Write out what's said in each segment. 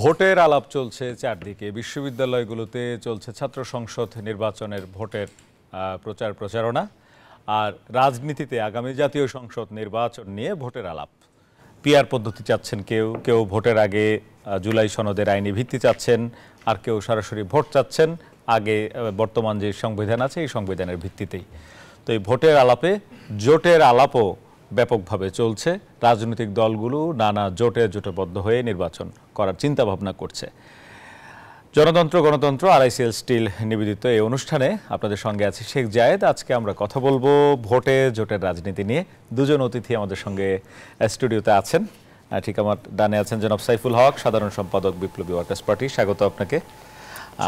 ভোটের আলাপ চলছে চারদিকে, বিশ্ববিদ্যালয়গুলোতে চলছে ছাত্র সংসদ নির্বাচনের ভোটের প্রচার প্রচারণা, আর রাজনীতিতে আগামী জাতীয় সংসদ নির্বাচন নিয়ে ভোটের আলাপ। পিআর পদ্ধতি চাচ্ছেন কেউ, কেউ ভোটের আগে জুলাই সনদের আইনি ভিত্তি চাচ্ছেন, আর কেউ সরাসরি ভোট চাচ্ছেন আগে বর্তমান যে সংবিধান আছে এই সংবিধানের ভিত্তিতেই। তো এই ভোটের আলাপে জোটের আলাপও ব্যাপকভাবে চলছে। রাজনৈতিক দলগুলো নানা জোটবদ্ধ হয়ে নির্বাচন করার চিন্তা ভাবনা করছে। জনতন্ত্র গণতন্ত্র আরআইসিএল স্টিল নিবেদিত এই অনুষ্ঠানে আপনাদের সঙ্গে আছি শেখ জায়েদ। আজকে আমরা কথা বলবো ভোটে জোটের রাজনীতি নিয়ে। দুজন অতিথি আমাদের সঙ্গে স্টুডিওতে আছেন। ঠিক আমার ডানে আছেন জনাব সাইফুল হক, সাধারণ সম্পাদক বিপ্লবী ওয়ার্কার্স পার্টি, স্বাগত আপনাকে।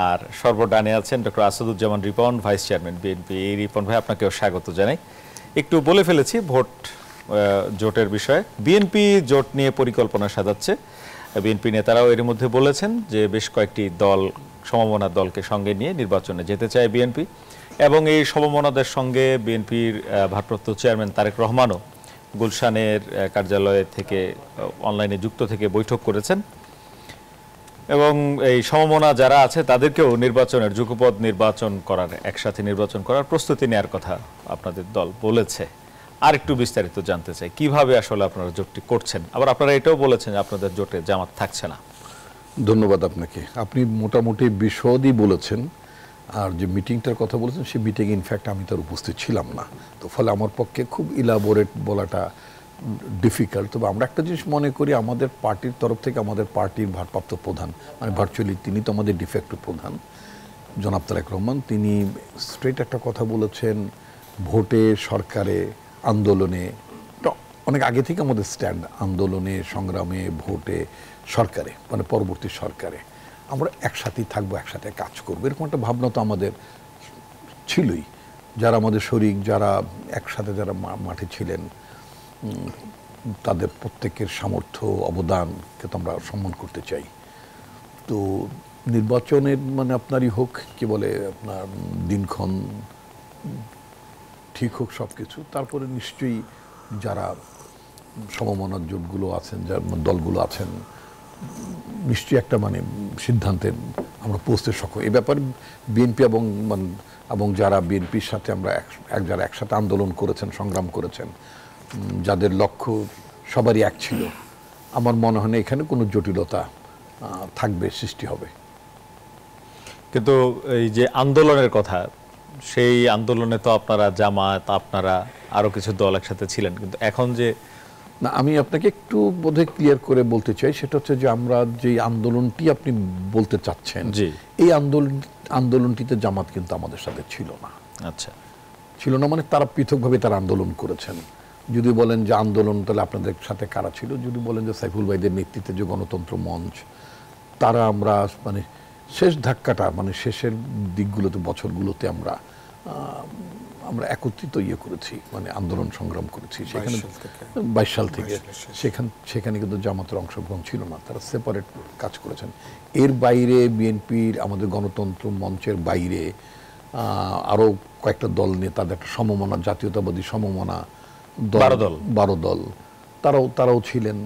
আর সর্বডানে আছেন doctor Asaduzzaman Ripon, vice chairman BNP. Ripon ভাই, আপনাকেও স্বাগত জানাই। একটু বলে ফেলেছি ভোট জোটের বিষয়ে। বিএনপি জোট নিয়ে পরিকল্পনা সাজাচ্ছে। বিএনপি নেতারাও এর মধ্যে বলেছেন যে বেশ কয়েকটি দল, সমমনা দলকে সঙ্গে নিয়ে নির্বাচনে যেতে চায় বিএনপি, এবং এই সমমনাদের সঙ্গে বিএনপির ভারপ্রাপ্ত চেয়ারম্যান তারেক রহমানও গুলশানের কার্যালয় থেকে অনলাইনে যুক্ত থেকে বৈঠক করেছেন, এবং এই সমমনা যারা আছে তাদেরকেও নির্বাচনের যুগপৎ নির্বাচন করার, একসাথে নির্বাচন করার প্রস্তুতি নেওয়ার কথা আপনাদের দল বলেছে। আর একটু বিস্তারিত জানতে চাই, কিভাবে আসলে আপনারা জোটটি করছেন। আবার আপনারা এটাও বলেছেন যে আপনাদের জোটে জামাত থাকছে না। ধন্যবাদ আপনাকে। আপনি মোটামুটি বিশদই বলেছেন। আর যে মিটিংটার কথা বলেছেন, সেই মিটিং ইনফ্যাক্ট আমি তার উপস্থিত ছিলাম না, তো ফলে আমার পক্ষে খুব ইলাবোরেট বলাটা ডিফিকাল্ট। তবে আমরা একটা জিনিস মনে করি, আমাদের পার্টির তরফ থেকে আমাদের পার্টির ভারপ্রাপ্ত প্রধান, মানে ভার্চুয়ালি তিনি তো আমাদের ডিফেক্টিভ প্রধান, জনাব তারেক রহমান, তিনি স্ট্রেট একটা কথা বলেছেন, ভোটে, সরকারে, আন্দোলনে, অনেক আগে থেকে আমাদের স্ট্যান্ড, আন্দোলনে, সংগ্রামে, ভোটে, সরকারে, মানে পরবর্তী সরকারে আমরা একসাথেই থাকবো, একসাথে কাজ করবো, এরকম একটা ভাবনা তো আমাদের ছিলই। যারা আমাদের শরিক, যারা একসাথে যারা মাঠে ছিলেন, তাদের প্রত্যেকের সামর্থ্য, অবদানকে তো আমরা সম্মান করতে চাই। তো নির্বাচনের মানে আপনারই হোক, কি বলে আপনার দিনক্ষণ ঠিক হোক সব কিছু, তারপরে নিশ্চয়ই যারা সমমনার জোটগুলো আছেন, যার দলগুলো আছেন, নিশ্চয়ই একটা মানে সিদ্ধান্তে আমরা পৌঁছতে সক্ষম। এ ব্যাপারে বিএনপি এবং যারা বিএনপির সাথে আমরা যারা একসাথে আন্দোলন করেছেন, সংগ্রাম করেছেন, যাদের লক্ষ্য সবারই এক ছিল, আমার মনে হয় না এখানে কোনো জটিলতা থাকবে, সৃষ্টি হবে। কিন্তু এই যে আন্দোলনের কথা, সেই আন্দোলনে তো আপনারা জামাত, আপনারা আরো কিছু দল একসাথে ছিলেন, কিন্তু এখন যে না, আমি আপনাকে একটু বোধহয় ক্লিয়ার করে বলতে চাই, সেটা হচ্ছে যে আমরা যে আন্দোলনটি আপনি বলতে চাচ্ছেন, এই আন্দোলনটিতে জামাত কিন্তু আমাদের সাথে ছিল না। আচ্ছা, ছিল না মানে তারা পৃথকভাবে তারা আন্দোলন করেছেন। যদি বলেন যে আন্দোলন, তাহলে আপনাদের সাথে কারা ছিল? যদি বলেন যে সাইফুল ভাইদের নেতৃত্বে যে গণতন্ত্র মঞ্চ, তারা আমরা মানে শেষ ধাক্কাটা, মানে শেষের দিকগুলোতে, বছরগুলোতে আমরা একত্রিত করেছি, মানে আন্দোলন সংগ্রাম করেছি। সেখানে 22 সাল থেকে সেখানে কিন্তু জামাতের অংশগ্রহণ ছিল না, তারা সেপারেট কাজ করেছেন। এর বাইরে বিএনপির, আমাদের গণতন্ত্র মঞ্চের বাইরে আরও কয়েকটা দল নিয়ে তাদের একটা সমমনা, জাতীয়তাবাদী সমমনা 12 দল, তারাও ছিলেন।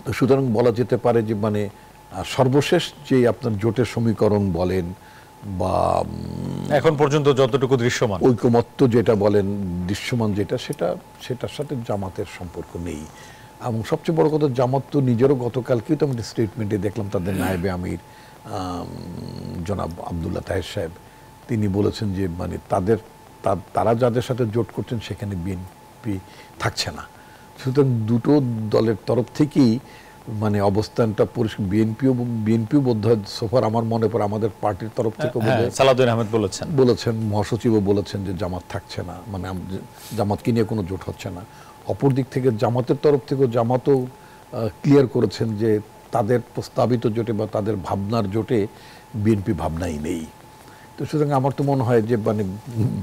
তো সুতরাং বলা যেতে পারে যে মানে সর্বশেষ যে আপনার জোটের সমীকরণ বলেন বা এখন পর্যন্ত যতটুকু দৃশ্যমান ঐকমত্য যেটা বলেন, দৃশ্যমান যেটা, সেটার সাথে জামাতের সম্পর্ক নেই। এবং সবচেয়ে বড় কথা, জামাত তো নিজেরও গতকালকেই তো আমাদের স্টেটমেন্টে দেখলাম, তাদের নায়েবে আমির জনাব আবদুল্লাহ তাহের সাহেব, তিনি বলেছেন যে মানে তারা যাদের সাথে জোট করছেন সেখানে বিএনপি থাকছে না। সুতরাং দুটো দলের তরফ থেকেই মানে অবস্থানটা বিএনপিও বোধ হয় সোফার, আমার মনে পড়ে আমাদের পার্টির তরফ থেকে সালাউদ্দিন আহমেদ বলেছেন, মহাসচিবও বলেছেন যে জামাত থাকছে না, মানে জামাতকে নিয়ে কোনো জোট হচ্ছে না। অপর দিক থেকে জামাতের তরফ থেকেও জামাতও ক্লিয়ার করেছেন যে তাদের প্রস্তাবিত জোটে বা তাদের ভাবনার জোটে বিএনপি ভাবনাই নেই। তো সুতরাং আমার তো মনে হয় যে মানে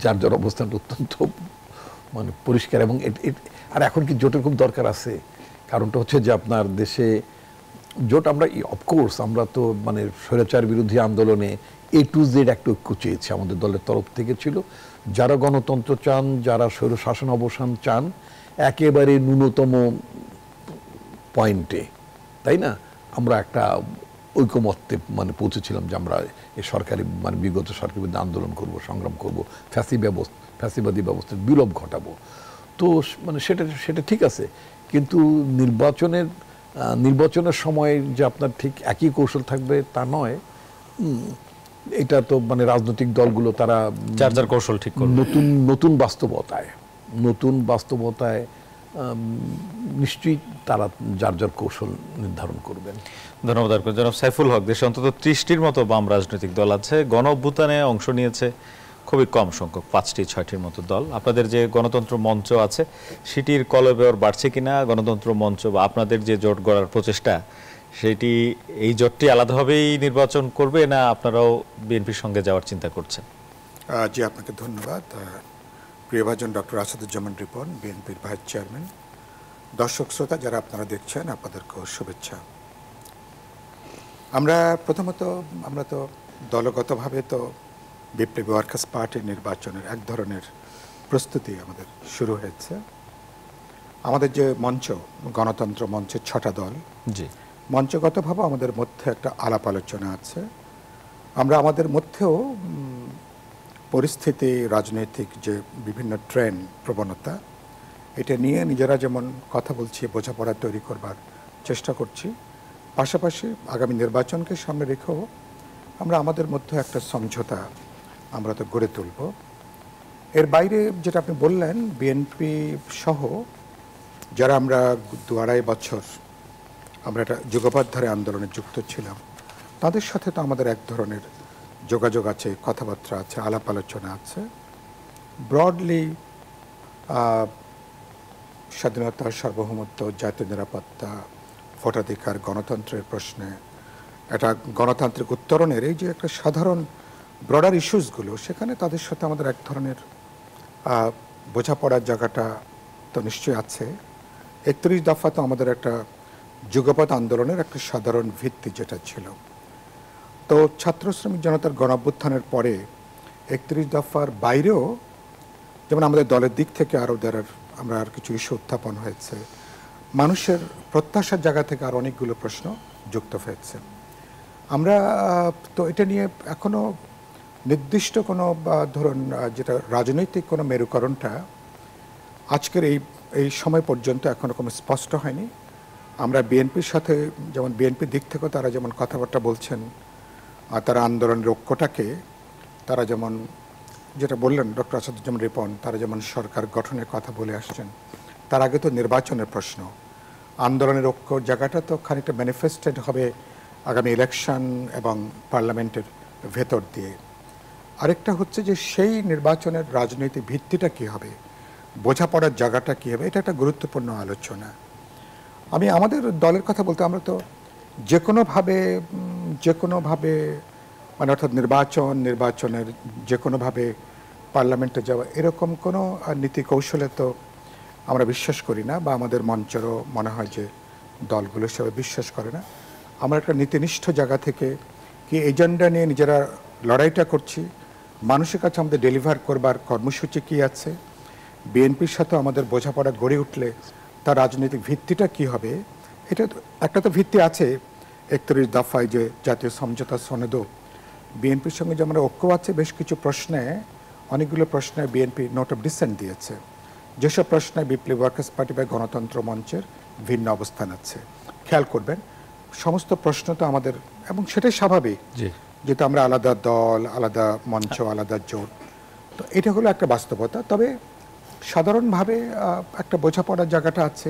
যার অবস্থানটা অত্যন্ত মানে পরিষ্কার। এবং আর এখন কি জোটের খুব দরকার আছে? কারণটা হচ্ছে যে আপনার দেশে জোট, আমরা অফকোর্স আমরা তো মানে স্বৈরাচার বিরোধী আন্দোলনে A to Z একটা ঐক্য চেয়েছি, আমাদের দলের তরফ থেকে ছিল। যারা গণতন্ত্র চান, যারা স্বৈর শাসন অবসান চান, একেবারে ন্যূনতম পয়েন্টে, তাই না, আমরা একটা ঐকমত্যে মানে পৌঁছেছিলাম যে আমরা এই সরকারি মানে বিগত সরকারের বিরুদ্ধে আন্দোলন করব, সংগ্রাম করব, ফ্যাসিবাদী ব্যবস্থার বিলোপ ঘটাবো। তো মানে সেটা ঠিক আছে, কিন্তু নির্বাচনের সময় যে আপনার ঠিক একই কৌশল থাকবে তা নয়। এটা তো মানে রাজনৈতিক দলগুলো তারা যার যার কৌশল ঠিক করবে। নতুন বাস্তবতায় নিশ্চয়ই তারা যার যার কৌশল নির্ধারণ করবেন। ধন্যবাদ। জনাব সাইফুল হক, দেশে অন্তত 30টির মতো বাম রাজনৈতিক দল আছে। গণ অভ্যুত্থানে অংশ নিয়েছে খুবই কম সংখ্যক, 5-6টির মতো দল। আপনাদের যে গণতন্ত্র মঞ্চ আছে সেটির কলবের বাড়ছে কিনা? গণতন্ত্র মঞ্চ বা আপনাদের যে জোট গড়ার প্রচেষ্টা, সেটি এই জোটটি আলাদাভাবেই নির্বাচন করবে, না আপনারাও বিএনপির সঙ্গে যাওয়ার চিন্তা করছেন? জি, আপনাকে ধন্যবাদ। প্রিয়ভাজন ডক্টর আসাদুজ্জামান রিপন, বিএনপির ভাইস চেয়ারম্যান। দর্শক শ্রোতা যারা আপনারা দেখছেন, আপনাদেরকেও শুভেচ্ছা। প্রথমত আমরা তো দলগতভাবে তো বিপ্লবী ওয়ার্কার্স পার্টির নির্বাচনের এক ধরনের প্রস্তুতি আমাদের শুরু হয়েছে। আমাদের যে মঞ্চ, গণতন্ত্র মঞ্চের 6টা দল, জি, মঞ্চগতভাবে আমাদের মধ্যে একটা আলাপ আলোচনা আছে। আমরা আমাদের মধ্যেও পরিস্থিতি, রাজনৈতিক যে বিভিন্ন ট্রেন্ড, প্রবণতা, এটা নিয়ে নিজেরা যেমন কথা বলছি, বোঝাপড়া তৈরি করবার চেষ্টা করছি, পাশাপাশি আগামী নির্বাচনকে সামনে রেখেও আমরা আমাদের মধ্যে একটা সমঝোতা আমরা তো গড়ে তুলব। এর বাইরে যেটা আপনি বললেন, বিএনপি সহ যারা আমরা 2-2.5 বছর আমরা একটা যুগপৎ আন্দোলনে যুক্ত ছিলাম, তাদের সাথে তো আমাদের এক ধরনের যোগাযোগ আছে, কথাবার্তা আছে, আলাপ আলোচনা আছে। ব্রডলি স্বাধীনতা, সার্বভৌমত্ব, জাতীয় নিরাপত্তা, ভোটাধিকার, গণতন্ত্রের প্রশ্নে একটা গণতান্ত্রিক উত্তরণের এই যে একটা সাধারণ ব্রডার ইস্যুসগুলো, সেখানে তাদের সাথে আমাদের এক ধরনের বোঝাপড়ার জায়গাটা তো নিশ্চয়ই আছে। 31 দফা তো আমাদের একটা যুগপৎ আন্দোলনের একটা সাধারণ ভিত্তি যেটা ছিল। তো ছাত্র শ্রমিক জনতার গণঅভ্যুত্থানের পরে 31 দফার বাইরেও যেমন আমাদের দলের দিক থেকে আমরা আর কিছু ইস্যু উত্থাপন হয়েছে, মানুষের প্রত্যাশার জায়গা থেকে আর অনেকগুলো প্রশ্ন যুক্ত হয়েছে। আমরা তো এটা নিয়ে এখনো নির্দিষ্ট কোনো ধরুন যেটা রাজনৈতিক কোনো মেরুকরণটা আজকের এই সময় পর্যন্ত এখনো কোনো স্পষ্ট হয়নি। আমরা বিএনপির সাথে, যেমন বিএনপির দিক থেকেও তারা যেমন কথাবার্তা বলছেন, আর তারা আন্দোলনের ঐক্যটাকে তারা যেমন যেটা বললেন ডক্টর আসাদুজ্জামান রিপন, তারা যেমন সরকার গঠনের কথা বলে আসছেন। তার আগে তো নির্বাচনের প্রশ্ন, আন্দোলনের ঐক্য জায়গাটা তো খানিকটা ম্যানিফেস্টেড হবে আগামী ইলেকশন এবং পার্লামেন্টের ভেতর দিয়ে। আরেকটা হচ্ছে যে সেই নির্বাচনের রাজনৈতিক ভিত্তিটা কী হবে, বোঝাপড়ার জায়গাটা কী হবে, এটা একটা গুরুত্বপূর্ণ আলোচনা। আমি আমাদের দলের কথা বলতে, আমরা তো যে কোনোভাবে মানে অর্থাৎ নির্বাচনের যে কোনোভাবে পার্লামেন্টে যাওয়া, এরকম কোনো নীতি কৌশলে তো আমরা বিশ্বাস করি না, বা আমাদের মঞ্চেরও মনে হয় যে দলগুলো সবাই বিশ্বাস করে না। আমরা একটা নীতিনিষ্ঠ জায়গা থেকে কি এজেন্ডা নিয়ে নিজেরা লড়াইটা করছি, মানুষের কাছে আমাদের ডেলিভার করবার কর্মসূচি কী আছে, বিএনপির সাথে আমাদের বোঝাপড়া গড়ে উঠলে তার রাজনৈতিক ভিত্তিটা কি হবে। এটা একটা তো ভিত্তি আছে 31 দফায়, যে জাতীয় সমঝোতা সনদও বিএনপির সঙ্গে যেমন ঐক্য আছে, বেশ কিছু প্রশ্নে, অনেকগুলো প্রশ্নে বিএনপি নোট অফ ডিসেন্ট দিয়েছে, যেসব প্রশ্নে বিপ্লবী ওয়ার্কার্স পার্টি বা গণতন্ত্র মঞ্চের ভিন্ন অবস্থান আছে। খেয়াল করবেন, সমস্ত প্রশ্ন তো আমাদের, এবং সেটাই স্বাভাবিক, যেহেতু আমরা আলাদা দল, আলাদা মঞ্চ, আলাদা জোট, তো এটা হলো একটা বাস্তবতা। তবে সাধারণভাবে একটা বোঝাপড়ার জায়গাটা আছে,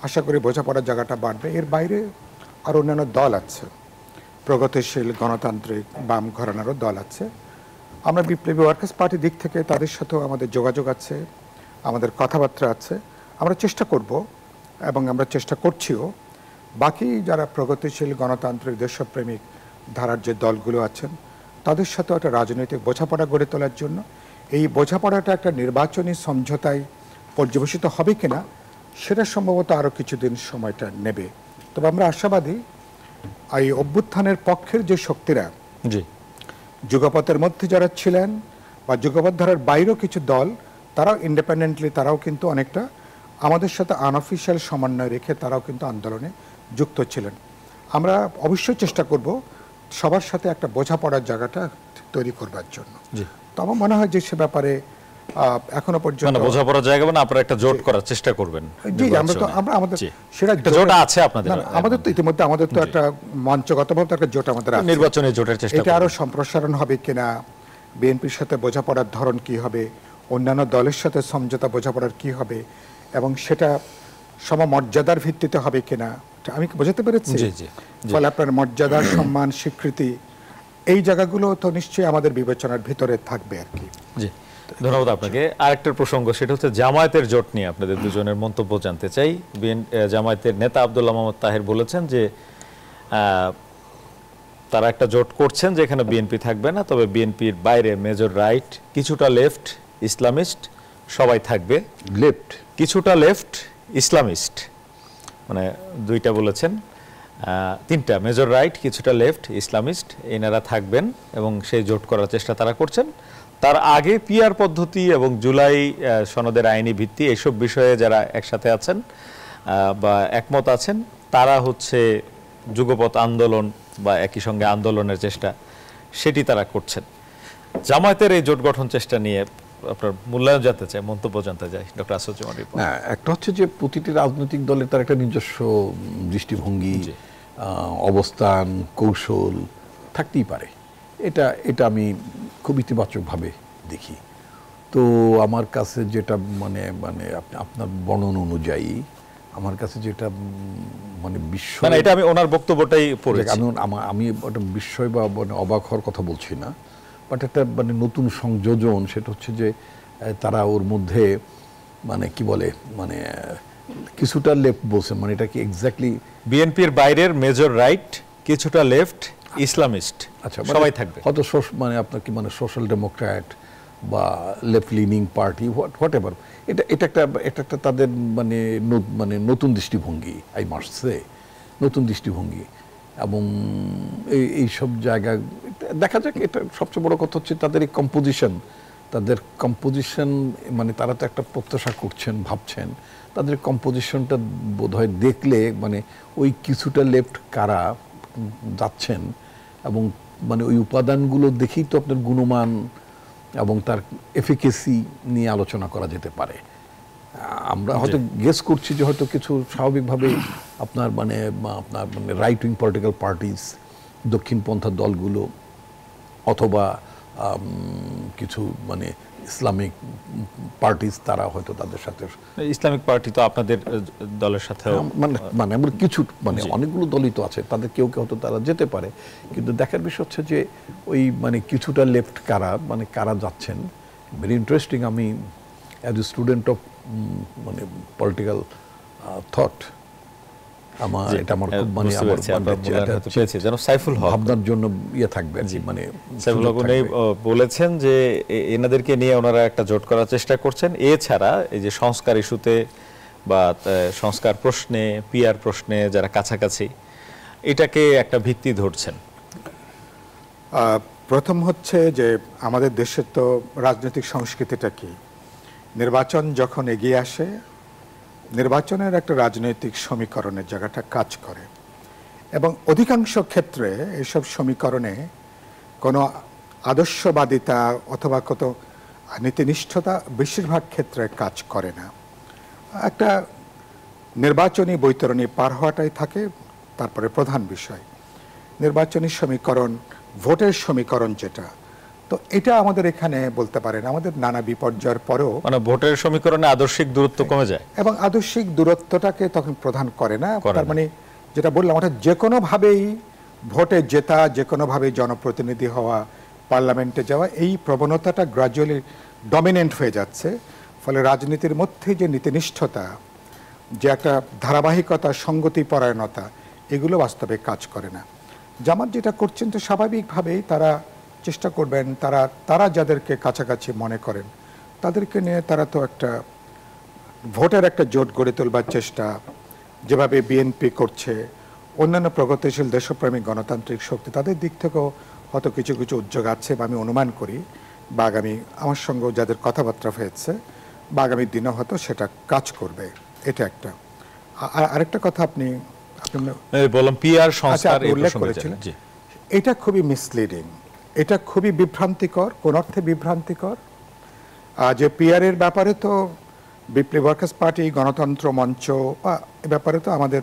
আশা করি বোঝাপড়ার জায়গাটা বাড়বে। এর বাইরে আর অন্যান্য দল আছে, প্রগতিশীল গণতান্ত্রিক বাম ঘরানারও দল আছে। আমরা বিপ্লবী ওয়ার্কার্স পার্টির দিক থেকে তাদের সাথেও আমাদের যোগাযোগ আছে, আমাদের কথাবার্তা আছে। আমরা চেষ্টা করব এবং আমরা চেষ্টা করছিও, বাকি যারা প্রগতিশীল গণতান্ত্রিক দেশপ্রেমিক ধারার যে দলগুলো আছেন তাদের সাথেও একটা রাজনৈতিক বোঝাপড়া গড়ে তোলার জন্য। এই বোঝাপড়াটা একটা নির্বাচনী সমঝোতায় পর্যবেসিত হবে কিনা সেটা সম্ভবত আরও কিছুদিন সময়টা নেবে। তবে আমরা আশাবাদী, এই অভ্যুত্থানের পক্ষের যে শক্তিরা, যুগপথের মধ্যে যারা ছিলেন বা যুগপথ ধারার বাইরেও কিছু দল, তারাও ইন্ডিপেন্ডেন্টলি, তারাও কিন্তু অনেকটা আমাদের সাথে আনঅফিশিয়াল সমন্বয় রেখে তারাও কিন্তু আন্দোলনে যুক্ত ছিলেন। আমরা অবশ্যই চেষ্টা করব সবার সাথে একটা বোঝাপড়ার জায়গাটা তৈরি করবার জন্য। জি। তো আমার মনে হয় যে সে ব্যাপারে এখনো পর্যন্ত মানে বোঝাপড়ার জায়গা মানে আপনারা একটা জোট করার চেষ্টা করবেন। জি, আমরা আমাদের জি। সেটা একটা জোট আছে আপনাদের। আমাদের তো ইতিমধ্যে আমাদের তো একটা মঞ্চগতভাবে একটা জোট আমাদের আছে। নির্বাচনী জোটের চেষ্টা এটা আরো করবেন। সম্প্রসারণ হবে কিনা, বিএনপির সাথে বোঝাপড়ার ধরন কি হবে, অন্যান্য দলের সাথে সমঝোতা বোঝাপড়ার কি হবে, এবং সেটা সমমর্যাদার ভিত্তিতে হবে কিনা, আমি কি বোঝাতে পেরেছি? জি, জি, জি। ফলে আপনার মর্যাদা, সম্মান, স্বীকৃতি এই জায়গাগুলো তো নিশ্চয়ই আমাদের বিবেচনার ভিতরে থাকবে আর কি। জি, ধন্যবাদ আপনাকে। আরেকটা প্রসঙ্গ, সেটা হচ্ছে জামায়াতের জোট নিয়ে আপনাদের দুজনের মন্তব্য জানতে চাই। জামায়াতের নেতা আব্দুল্লাহ মোহাম্মদ তাহের বলেছেন যে তারা একটা জোট করছেন যেখানে বিএনপি থাকবে না, তবে বিএনপির বাইরে মেজর রাইট, কিছুটা লেফট, ইসলামিস্ট সবাই থাকবে। লেফট কিছুটা লেফট, ইসলামিস্ট, মানে দুইটা বলেছেন, তিনটা, মেজর রাইট, কিছুটা লেফট, ইসলামিস্ট, এনারা থাকবেন এবং সেই জোট করার চেষ্টা তারা করছেন। তার আগে পিআর পদ্ধতি এবং জুলাই সনদের আইনি ভিত্তি এইসব বিষয়ে যারা একসাথে আছেন বা একমত আছেন, তারা হচ্ছে যুগপৎ আন্দোলন বা একই সঙ্গে আন্দোলনের চেষ্টা সেটি তারা করছেন। জামায়াতের এই জোট গঠন চেষ্টা নিয়ে আপনার মূল্যায়ন জানতে চাই, মন্তব্য জানতে চাই ডক্টর আসাদুজ্জামান রিপন। না, একটা হচ্ছে যে প্রতিটি রাজনৈতিক দলের তার একটা নিজস্ব দৃষ্টিভঙ্গি, অবস্থান, কৌশল থাকতেই পারে। এটা আমি খুব ইতিবাচকভাবে দেখি। তো আমার কাছে যেটা মানে মানে আপনার বর্ণনা অনুযায়ী আমার কাছে যেটা মানে বিস্ময়, মানে এটা আমি ওনার বক্তব্যটাই পড়েছি। আমি ওটা বিস্ময় বা মানে অবাক হওয়ার কথা বলছি না, বাট একটা মানে নতুন সংযোজন, সেটা হচ্ছে যে তারা ওর মধ্যে মানে কি বলে মানে কিছুটা লেফট বলছে, মানে এটা কি এক্স্যাক্টলি বিএনপির বাইরের মেজর রাইট, কিছুটা লেফট, ইসলামিস্ট, আচ্ছা সবাই থাকবে। হয়তো মানে আপনার কি মানে সোশ্যাল ডেমোক্র্যাট বা left lining party, what ever, এটা একটা তাদের মানে মানে নতুন দৃষ্টিভঙ্গি, আই মাস্ট সে নতুন দৃষ্টিভঙ্গি। এবং এই সব জায়গা দেখা যাক। এটা সবচেয়ে বড় কথা হচ্ছে তাদের এই কম্পোজিশন, মানে তারা তো একটা প্রত্যাশা করছেন, ভাবছেন, তাদের কম্পোজিশনটা বোধহয় দেখলে মানে ওই কিছুটা লেফট কারা যাচ্ছেন এবং মানে ওই উপাদানগুলো দেখেই তো আপনার গুণমান এবং তার এফিকেসি নিয়ে আলোচনা করা যেতে পারে। আমরা হয়তো গেস করছি যে হয়তো কিছু স্বাভাবিকভাবেই আপনার মানে রাইট উইং পলিটিক্যাল পার্টিস, দক্ষিণপন্থা দলগুলো, অথবা কিছু মানে ইসলামিক পার্টিস, তারা হয়তো তাদের সাথে, ইসলামিক পার্টি তো আপনাদের দলের সাথে মানে আমরা কিছু মানে অনেকগুলো দলই তো আছে, তাদের কেউ কেউ হয়তো তারা যেতে পারে। কিন্তু দেখার বিষয় হচ্ছে যে ওই মানে কিছুটা লেফট মানে কারা যাচ্ছেন। Very interesting. আমি অ্যাজ এ স্টুডেন্ট অফ মানে পলিটিক্যাল থট, এটা আমার খুব মানে সাইফুল হক ভাবনার জন্য থাকবে। মানে সাইফুল হক বলেছেন যে এনাদেরকে নিয়ে ওনারা একটা জোট করার চেষ্টা করছেন। এছাড়া এই যে সংস্কার ইস্যুতে বা সংস্কার প্রশ্নে, পিআর প্রশ্নে যারা কাছাকাছি, এটাকে একটা ভিত্তি ধরছেন। প্রথম হচ্ছে যে আমাদের দেশের তো রাজনৈতিক সংস্কৃতিটা কি, নির্বাচন যখন এগিয়ে আসে, নির্বাচনের একটা রাজনৈতিক সমীকরণের জায়গাটা কাজ করে, এবং অধিকাংশ ক্ষেত্রে এইসব সমীকরণে কোনো আদর্শবাদিতা অথবা কত নীতিনিষ্ঠতা বেশিরভাগ ক্ষেত্রে কাজ করে না। একটা নির্বাচনী বৈতরণী পার হওয়াটাই থাকে তারপরে প্রধান বিষয়। নির্বাচনী সমীকরণ, ভোটের সমীকরণ যেটা, তো এটা আমাদের এখানে বলতে পারেন আমাদের নানা বিপর্যয়ের পরেও মানে ভোটের সমীকরণে আদর্শিক দূরত্ব কমে যায়, এবং আদর্শিক দূরত্বটাকে তখন প্রধান করে না। তার মানে যেটা বললাম, অর্থাৎ যে কোনোভাবেই ভোটে জেতা, যে কোনোভাবেই জনপ্রতিনিধি হওয়া, পার্লামেন্টে যাওয়া, এই প্রবণতাটা গ্রাজুয়ালি ডমিনেন্ট হয়ে যাচ্ছে। ফলে রাজনীতির মধ্যে যে নীতিনিষ্ঠতা, যে একটা ধারাবাহিকতা, সঙ্গতিপরায়ণতা, এগুলো বাস্তবে কাজ করে না। জামাত যেটা করছেন, তো স্বাভাবিকভাবেই তারা চেষ্টা করবেন, তারা যাদেরকে কাছাকাছি মনে করেন তাদেরকে নিয়ে তারা তো একটা ভোটের একটা জোট গড়ে তোলবার চেষ্টা, যেভাবে বিএনপি করছে, অন্যান্য প্রগতিশীল দেশপ্রেমিক গণতান্ত্রিক শক্তি, তাদের দিক থেকেও হয়তো কিছু কিছু উদ্যোগ আছে বা আমি অনুমান করি, বা আগামী আমার সঙ্গেও যাদের কথাবার্তা হয়েছে, বা আগামী দিনও হয়তো সেটা কাজ করবে। এটা একটা। আরেকটা কথা আপনি বললাম পিআর সংস্কার আপনি এই উল্লেখ প্রসঙ্গে করেছিলেন। জি। এটা খুবই মিসলিডিং, এটা খুবই বিভ্রান্তিকর, কোন অর্থে বিভ্রান্তিকর। যে পিআরের ব্যাপারে তো বিপ্লবী ওয়ার্কার্স পার্টি, গণতন্ত্র মঞ্চ বা এ ব্যাপারে তো আমাদের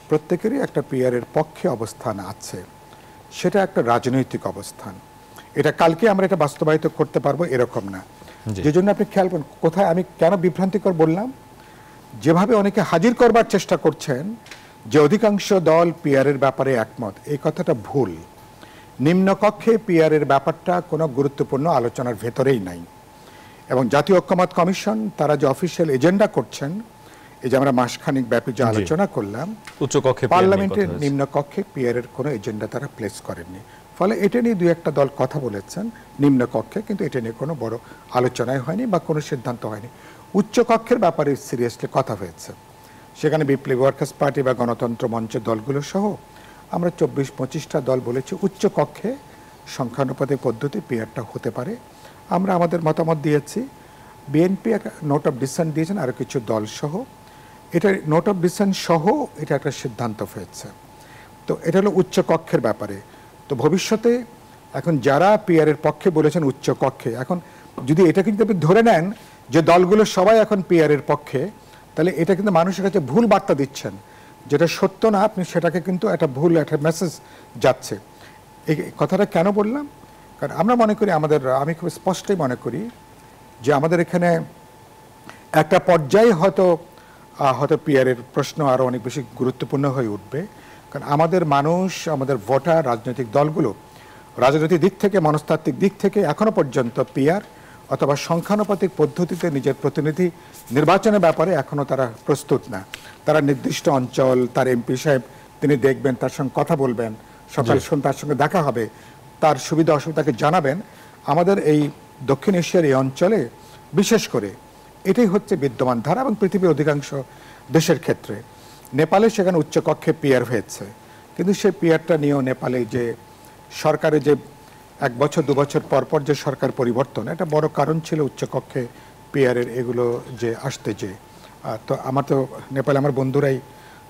প্রত্যেকেরই একটা পিআরের পক্ষে অবস্থান আছে, সেটা একটা রাজনৈতিক অবস্থান। এটা কালকে আমরা এটা বাস্তবায়িত করতে পারবো এরকম না। যে জন্য আপনি খেয়াল করুন কোথায় আমি কেন বিভ্রান্তিকর বললাম। যেভাবে অনেকে হাজির করবার চেষ্টা করছেন যে অধিকাংশ দল পিআরের ব্যাপারে একমত, এই কথাটা ভুল। নিম্নকক্ষে পিআরের ব্যাপারটা কোনো গুরুত্বপূর্ণ আলোচনার ভেতরেই নাই, এবং জাতীয় ঐক্যমত কমিশন তারা যে অফিসিয়াল এজেন্ডা করছেন, এই যে আমরা মাসখানিক ব্যাপী যে আলোচনা করলাম, উচ্চকক্ষে পার্লামেন্টের নিম্নকক্ষে পিআরের কোনো এজেন্ডা তারা প্লেস করেননি। ফলে এটা নিয়ে দুই একটা দল কথা বলেছেন নিম্নকক্ষে, কিন্তু এটা নিয়ে কোনো বড় আলোচনাই হয়নি বা কোনো সিদ্ধান্ত হয়নি। উচ্চকক্ষের ব্যাপারে সিরিয়াসলি কথা হয়েছে, সেখানে বিপ্লবী ওয়ার্কার্স পার্টি বা গণতন্ত্র মঞ্চের দলগুলো সহ আমরা 24-25টা দল বলেছি উচ্চকক্ষে সংখ্যানুপাতিক পদ্ধতি পিআরটা হতে পারে। আমরা আমাদের মতামত দিয়েছি, বিএনপি একটা নোট অফ ডিসেন্ট দিয়েছেন, আরও কিছু দল সহ। এটা নোট অফ ডিসেন্ট সহ এটা একটা সিদ্ধান্ত হয়েছে। তো এটা হলো উচ্চকক্ষের ব্যাপারে। তো ভবিষ্যতে এখন যারা পিআরের পক্ষে বলেছেন উচ্চকক্ষে, এখন যদি এটা কিন্তু আপনি ধরে নেন যে দলগুলো সবাই এখন পিআরের পক্ষে, তাহলে এটা কিন্তু মানুষের কাছে ভুল বার্তা দিচ্ছেন, যেটা সত্য না। আপনি সেটাকে কিন্তু একটা ভুল একটা মেসেজ যাচ্ছে। এই কথাটা কেন বললাম, কারণ আমরা মনে করি আমি খুব স্পষ্টই মনে করি যে আমাদের এখানে একটা পর্যায়ে হয়তো পিআরের প্রশ্ন আরও অনেক বেশি গুরুত্বপূর্ণ হয়ে উঠবে। কারণ আমাদের মানুষ, আমাদের ভোটার, রাজনৈতিক দলগুলো রাজনৈতিক দিক থেকে, মনস্তাত্ত্বিক দিক থেকে এখনো পর্যন্ত পিআর অথবা সংখ্যানুপাতিক পদ্ধতিতে নিজের প্রতিনিধি নির্বাচনের ব্যাপারে এখনো তারা প্রস্তুত না। তারা নির্দিষ্ট অঞ্চল, তার এমপি সাহেব তিনি দেখবেন, তার সঙ্গে কথা বলবেন, সকাল সন্ধ্যা তার সঙ্গে দেখা হবে, তার সুবিধা অসুবিধাকে জানাবেন। আমাদের এই দক্ষিণ এশিয়ার এই অঞ্চলে বিশেষ করে এটাই হচ্ছে বিদ্যমান ধারা, এবং পৃথিবীর অধিকাংশ দেশের ক্ষেত্রে। নেপালে সেখানে উচ্চকক্ষে পিআর হয়েছে, কিন্তু সেই পিআরটা নিয়েও নেপালে যে সরকারের যে 1 বছর 2 বছর পর যে সরকার পরিবর্তন, একটা বড় কারণ ছিল উচ্চকক্ষে পিআরের এগুলো যে আসতে যে। তো আমার তো নেপালে আমার বন্ধুরাই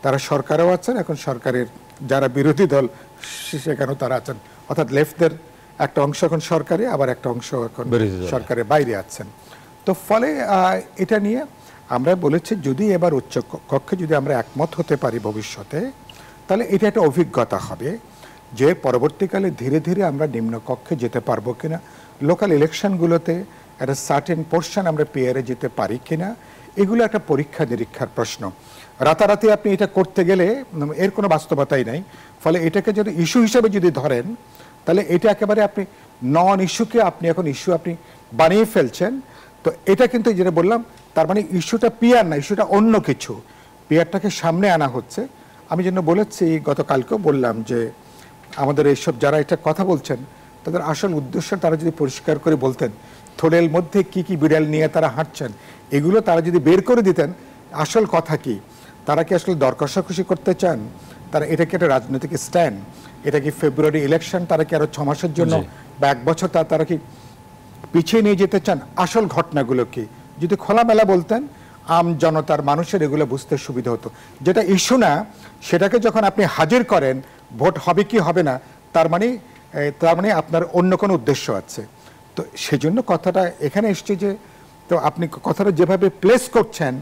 তারা সরকারেও আছেন, এখন সরকারের যারা বিরোধী দল সেখানেও তারা আছেন, অর্থাৎ লেফটদের একটা অংশ এখন সরকারে, আবার একটা অংশ এখন সরকারের বাইরে আছেন। তো ফলে এটা নিয়ে আমরা বলেছি যদি এবার উচ্চ কক্ষে যদি আমরা একমত হতে পারি ভবিষ্যতে, তাহলে এটা একটা অভিজ্ঞতা হবে যে পরবর্তীকালে ধীরে ধীরে আমরা নিম্নকক্ষে যেতে পারবো কিনা, লোকাল ইলেকশনগুলোতে একটা সার্টেন পোর্শন আমরা পিআরে যেতে পারি কিনা, এগুলো একটা পরীক্ষা নিরীক্ষার প্রশ্ন। রাতারাতি আপনি এটা করতে গেলে এর কোনো বাস্তবতাই নাই। ফলে এটাকে যদি ইস্যু হিসেবে যদি ধরেন, তাহলে এটা একেবারে আপনি নন ইস্যুকে আপনি এখন ইস্যু আপনি বানিয়ে ফেলছেন। তো এটা কিন্তু যেটা বললাম, তার মানে ইস্যুটা পিআর না, ইস্যুটা অন্য কিছু, পিআরটাকে সামনে আনা হচ্ছে। আমি যেন বলেছি, গতকালকেও বললাম যে আমাদের এইসব যারা এটা কথা বলছেন তাদের আসল উদ্দেশ্য তারা যদি পরিষ্কার করে বলতেন, থোড়ের মধ্যে কি কি বিড়াল নিয়ে তারা হাঁটছেন, এগুলো তারা যদি বের করে দিতেন আসল কথা কি, তারা কি আসলে দর কষাকষি করতে চান, তারা এটা কি একটা রাজনৈতিক স্ট্যান্ড, এটা কি ফেব্রুয়ারি ইলেকশন, তারা কি আরো 6 মাসের জন্য বা 1 বছর তারা কি পিছিয়ে নিয়ে যেতে চান, আসল ঘটনাগুলো কি যদি খোলামেলা বলতেন, আম জনতার মানুষের এগুলো বুঝতে সুবিধা হতো। যেটা ইস্যু না সেটাকে যখন আপনি হাজির করেন, ভোট হবে কি হবে না, তার মানে আপনার অন্য কোনো উদ্দেশ্য আছে। তো সেজন্য কথাটা এখানে এসছে যে, তো আপনি কথাটা যেভাবে প্লেস করছেন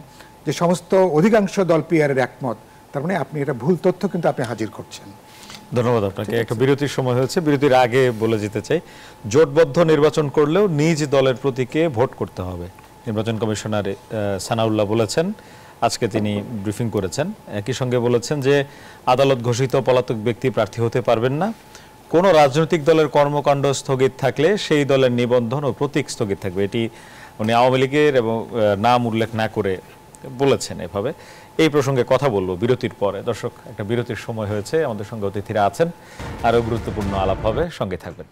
যে সমস্ত অধিকাংশ দল পিআরের একমত, তার মানে আপনি এটা ভুল তথ্য কিন্তু আপনি হাজির করছেন। ধন্যবাদ আপনাকে। একটা বিরতির সময় হয়েছে, বিরতির আগে বলে যেতে চাই, জোটবদ্ধ নির্বাচন করলেও নিজ দলের প্রতীকে ভোট করতে হবে। নির্বাচন কমিশনার সানাউল্লাহ বলেছেন, আজকে তিনি ব্রিফিং করেছেন। একই সঙ্গে বলেছেন যে আদালত ঘোষিত পলাতক ব্যক্তি প্রার্থী হতে পারবেন না। কোনো রাজনৈতিক দলের কর্মকাণ্ড স্থগিত থাকলে সেই দলের নিবন্ধন ও প্রতীক স্থগিত থাকবে। এটি উনি আওয়ামী লীগের এবং নাম উল্লেখ না করে বলেছেন এভাবে। এই প্রসঙ্গে কথা বলবো বিরতির পরে। দর্শক, একটা বিরতির সময় হয়েছে, আমাদের সঙ্গে অতিথিরা আছেন, আরও গুরুত্বপূর্ণ আলাপ হবে, সঙ্গে থাকবেন।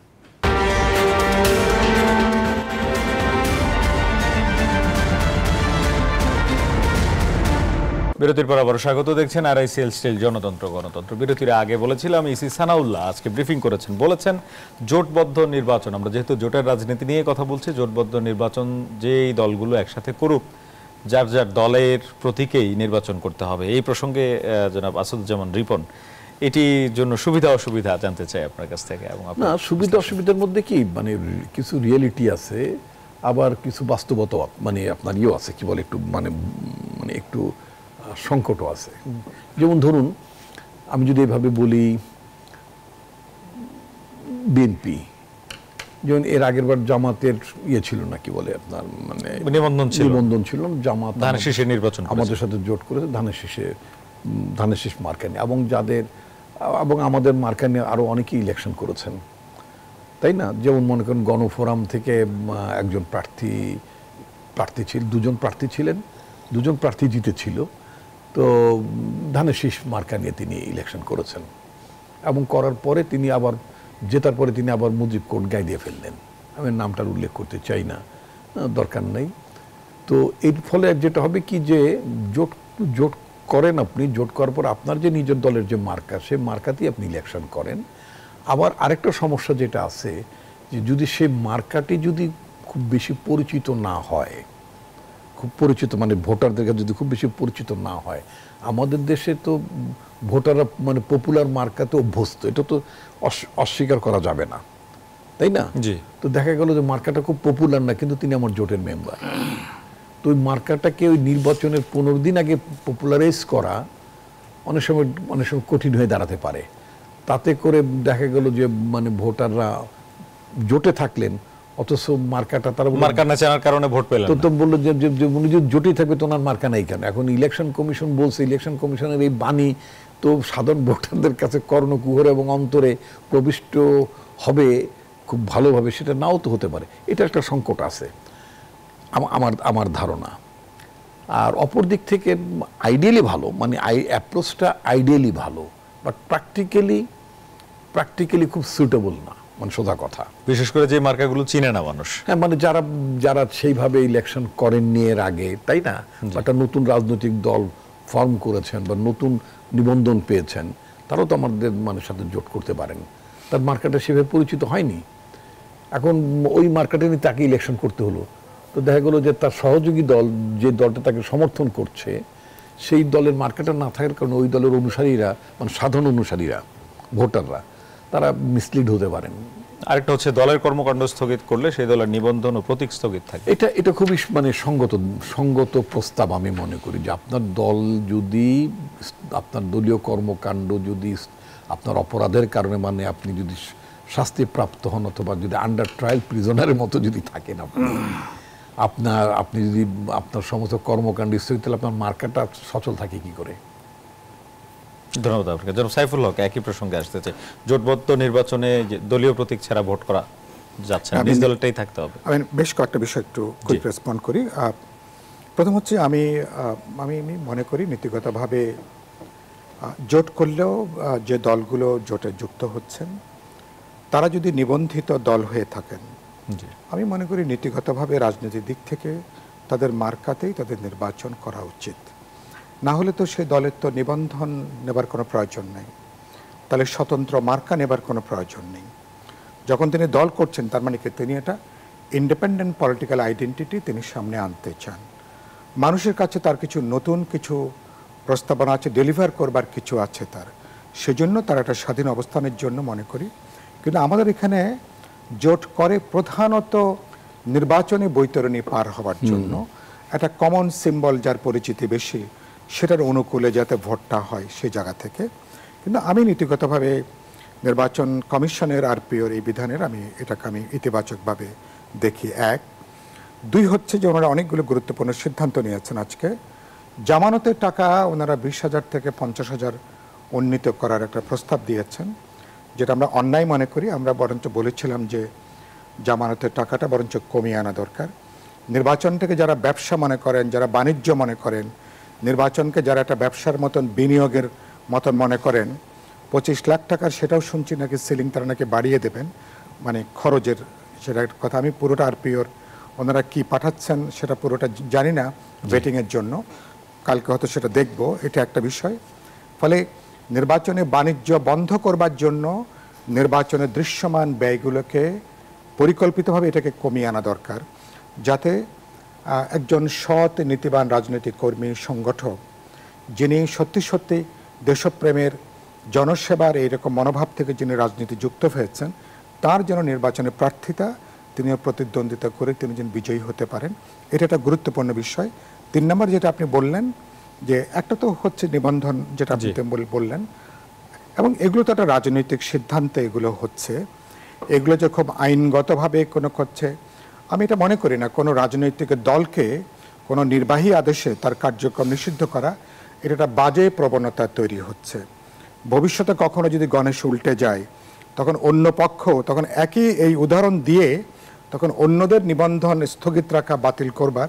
বিরতির পর আবার স্বাগত। দেখছেন আরআইসিএল স্টিল জনতন্ত্র গণতন্ত্র। বিরতির আগে বলেছিলাম ইসি সানাউল্লাহ আজকে ব্রিফিং করেছেন, বলেছেন জোটবদ্ধ নির্বাচন, আমরা যেহেতু জোটের রাজনীতি নিয়ে কথা বলছি, জোটবদ্ধ নির্বাচন যেই দলগুলো একসাথে করুক যার যার দলের প্রতীকেই নির্বাচন করতে হবে, এই প্রসঙ্গে জনাব আসাদুজ্জামান রিপন, এটির জন্য সুবিধা অসুবিধা জানতে চাই আপনার কাছ থেকে। এবং না, সুবিধা অসুবিধার মধ্যে কি মানে কিছু রিয়েলিটি আছে, আবার কিছু বাস্তবতা মানে আপনার ইয়েও আছে, কি বলে একটু মানে মানে একটু সংকটও আছে। যেমন ধরুন, আমি যদি এভাবে বলি, বিএনপি যেমন এর আগের বার জামাতের ইয়ে ছিল না, কি বলে আপনার মানে নিবন্ধন ছিল, জামাত ধানের শীষে নির্বাচন আমাদের সাথে জোট করেছে ধানের শীষ মার্কা নিয়ে, এবং আমাদের মার্কা নিয়ে আরো অনেকেই ইলেকশন করেছেন, তাই না? যেমন মনে করেন গণফোরাম থেকে একজন প্রার্থী ছিল, দুজন প্রার্থী জিতেছিল, তো ধানের শীষ মার্কা নিয়ে তিনি ইলেকশন করেছেন, এবং করার পরে তিনি আবার জেতার পরে তিনি আবার মুজিব কোড গায়ে দিয়ে ফেললেন। আমি নামটার উল্লেখ করতে চাই না, দরকার নেই। তো এর ফলে যেটা হবে কি, যে জোট করেন আপনি, জোট করার পর আপনার যে নিজের দলের যে মার্কা, সে মার্কাতেই আপনি ইলেকশন করেন। আবার আরেকটা সমস্যা যেটা আছে, যে যদি সে মার্কাটি যদি খুব বেশি পরিচিত না হয়, খুব পরিচিত মানে ভোটারদের কাছে যদি খুব বেশি পরিচিত না হয়, আমাদের দেশে তো ভোটাররা মানে পপুলার মার্কাতে অভ্যস্ত, এটা তো অস্বীকার করা যাবে না, তাই না? জি। তো দেখা গেল যে মার্কাটা খুব পপুলার না, কিন্তু তিনি আমার জোটের মেম্বার। তো ওই মার্কাটাকে ওই নির্বাচনের 15 দিন আগে পপুলারাইজ করা অনেক সময় কঠিন হয়ে দাঁড়াতে পারে। তাতে করে দেখা গেল যে মানে ভোটাররা জোটে থাকলেন, অথচ মার্কাটা তারা মার্কা না চেনার কারণে ভোট পেলেন না। তো বললো যে উনি যদি জোটেই থাকবে তো ওনার মার্কা নাই কেন? এখন ইলেকশন কমিশন বলছে, ইলেকশন কমিশনের এই বাণী তো সাধারণ ভোটারদের কাছে কর্ণকুহরে এবং অন্তরে প্রবিষ্ট হবে খুব ভালোভাবে, সেটা নাও তো হতে পারে। এটা একটা সংকট আছে আমার ধারণা। আর অপর দিক থেকে আইডিয়ালি ভালো, মানে অ্যাপ্রোচটা আইডিয়ালি ভালো, বাট প্র্যাকটিক্যালি খুব সুটেবল না, মানে সোজা কথা। বিশেষ করে যে মার্কাগুলো চিনে না মানুষ। হ্যাঁ, মানে যারা সেইভাবে ইলেকশন করেননি এর আগে, তাই না, একটা নতুন রাজনৈতিক দল ফর্ম করেছেন বা নতুন নিবন্ধন পেয়েছেন, তারাও তো আমাদের মানুষের সাথে জোট করতে পারেন। তার মার্কাটা সেভাবে পরিচিত হয়নি, এখন ওই মার্কাটা নিয়ে তাকে ইলেকশন করতে হলো। তো দেখা গেলো যে তার সহযোগী দল, যে দলটা তাকে সমর্থন করছে, সেই দলের মার্কাটা না থাকার কারণে ওই দলের অনুসারীরা, মানে সাধারণ অনুসারীরা, ভোটাররা, তারা মিসলিড হতে পারেন। আরেকটা হচ্ছে দলের কর্মকাণ্ড স্থগিত করলে সেই দলের নিবন্ধন ও প্রতীক স্থগিত থাকে। এটা খুবই মানে সঙ্গত প্রস্তাব আমি মনে করি, যে আপনার দল যদি, আপনার দলীয় কর্মকাণ্ড যদি আপনার অপরাধের কারণে, মানে আপনি যদি শাস্তিপ্রাপ্ত হন, অথবা যদি আন্ডার ট্রায়াল প্রিজনারের মতো যদি থাকেন আপনি যদি আপনার সমস্ত কর্মকাণ্ড স্থগিত, তাহলে আপনার মার্কাটা সচল থাকে কি করে? ধন্যবাদ আপনাকে। জনাব সাইফুল হক, একই প্রসঙ্গে আসতেছে, জোটবদ্ধ নির্বাচনে দলীয় প্রতীক ছাড়া ভোট করা যাচ্ছে না, নিজ দলটাই থাকতে হবে। আমি বেশ কয়েকটা বিষয় একটু কুইক রেসপন্ড করি। প্রথম হচ্ছে আমি মনে করি নীতিগতভাবে জোট করলেও যে দলগুলো জোটে যুক্ত হচ্ছেন তারা যদি নিবন্ধিত দল হয়ে থাকেন, আমি মনে করি নীতিগতভাবে রাজনীতির দিক থেকে তাদের মার্কাতেই তাদের নির্বাচন করা উচিত। না হলে তো সে দলের তো নিবন্ধন নেবার কোনো প্রয়োজন নেই, তাহলে স্বতন্ত্র মার্কা নেবার কোনো প্রয়োজন নেই। যখন তিনি দল করছেন, তার মানে কি তিনি এটা ইন্ডিপেন্ডেন্ট পলিটিক্যাল আইডেন্টিটি তিনি সামনে আনতে চান। মানুষের কাছে তার কিছু নতুন কিছু প্রস্তাবনা আছে, ডেলিভার করবার কিছু আছে তার, সেজন্য তার একটা স্বাধীন অবস্থানের জন্য মনে করি। কিন্তু আমাদের এখানে জোট করে প্রধানত নির্বাচনী বৈতরণী পার হওয়ার জন্য, একটা কমন সিম্বল যার পরিচিতি বেশি, সেটার অনুকূলে যাতে ভোটটা হয় সেই জায়গা থেকে। কিন্তু আমি নীতিগতভাবে নির্বাচন কমিশনের আরপিওর এই বিধানের এটাকে আমি ইতিবাচকভাবে দেখি। 1, 2 হচ্ছে যে ওনারা অনেকগুলো গুরুত্বপূর্ণ সিদ্ধান্ত নিয়েছেন আজকে। জামানতের টাকা ওনারা 20,000 থেকে 50,000 উন্নীত করার একটা প্রস্তাব দিয়েছেন, যেটা আমরা অন্যায় মনে করি। আমরা বরঞ্চ বলেছিলাম যে জামানতের টাকাটা বরঞ্চ কমিয়ে আনা দরকার। নির্বাচনটাকে যারা ব্যবসা মনে করেন, যারা বাণিজ্য মনে করেন, নির্বাচনকে যারা একটা ব্যবসার মতন বিনিয়োগের মতন মনে করেন, 25 লাখ টাকার সেটাও শুনছি নাকি সিলিং তারা নাকি বাড়িয়ে দেবেন, মানে খরচের, সেটা কথা আমি পুরোটা আরপিওর ওনারা কি পাঠাচ্ছেন সেটা পুরোটা জানি না ভেটিংয়ের জন্য, কালকে হয়তো সেটা দেখব। এটা একটা বিষয়। ফলে নির্বাচনে বাণিজ্য বন্ধ করবার জন্য নির্বাচনের দৃশ্যমান ব্যয়গুলোকে পরিকল্পিতভাবে এটাকে কমিয়ে আনা দরকার, যাতে একজন সৎ নীতিবান রাজনৈতিক কর্মী সংগঠক, যিনি সত্যি সত্যি দেশপ্রেমের জনসেবার এইরকম মনোভাব থেকে যিনি রাজনীতি যুক্ত হয়েছেন, তার যেন নির্বাচনে প্রার্থিতা, তিনিও প্রতিদ্বন্দ্বিতা করে তিনি যেন বিজয়ী হতে পারেন, এটা একটা গুরুত্বপূর্ণ বিষয়। 3 নম্বর যেটা আপনি বললেন, যে একটা তো হচ্ছে নিবন্ধন, যেটা আপনি বললেন, এবং এগুলো তো একটা রাজনৈতিক সিদ্ধান্তে এগুলো হচ্ছে, এগুলো যে খুব আইনগতভাবে কোনো করছে, আমি এটা মনে করি না। কোনো রাজনৈতিক দলকে কোনো নির্বাহী আদেশে তার কার্যক্রম নিষিদ্ধ করা, এটা একটা বাজে প্রবণতা তৈরি হচ্ছে। ভবিষ্যতে কখনো যদি গণেশ উল্টে যায়, তখন অন্য পক্ষ তখন একই এই উদাহরণ দিয়ে তখন অন্যদের নিবন্ধন স্থগিত রাখা, বাতিল করবার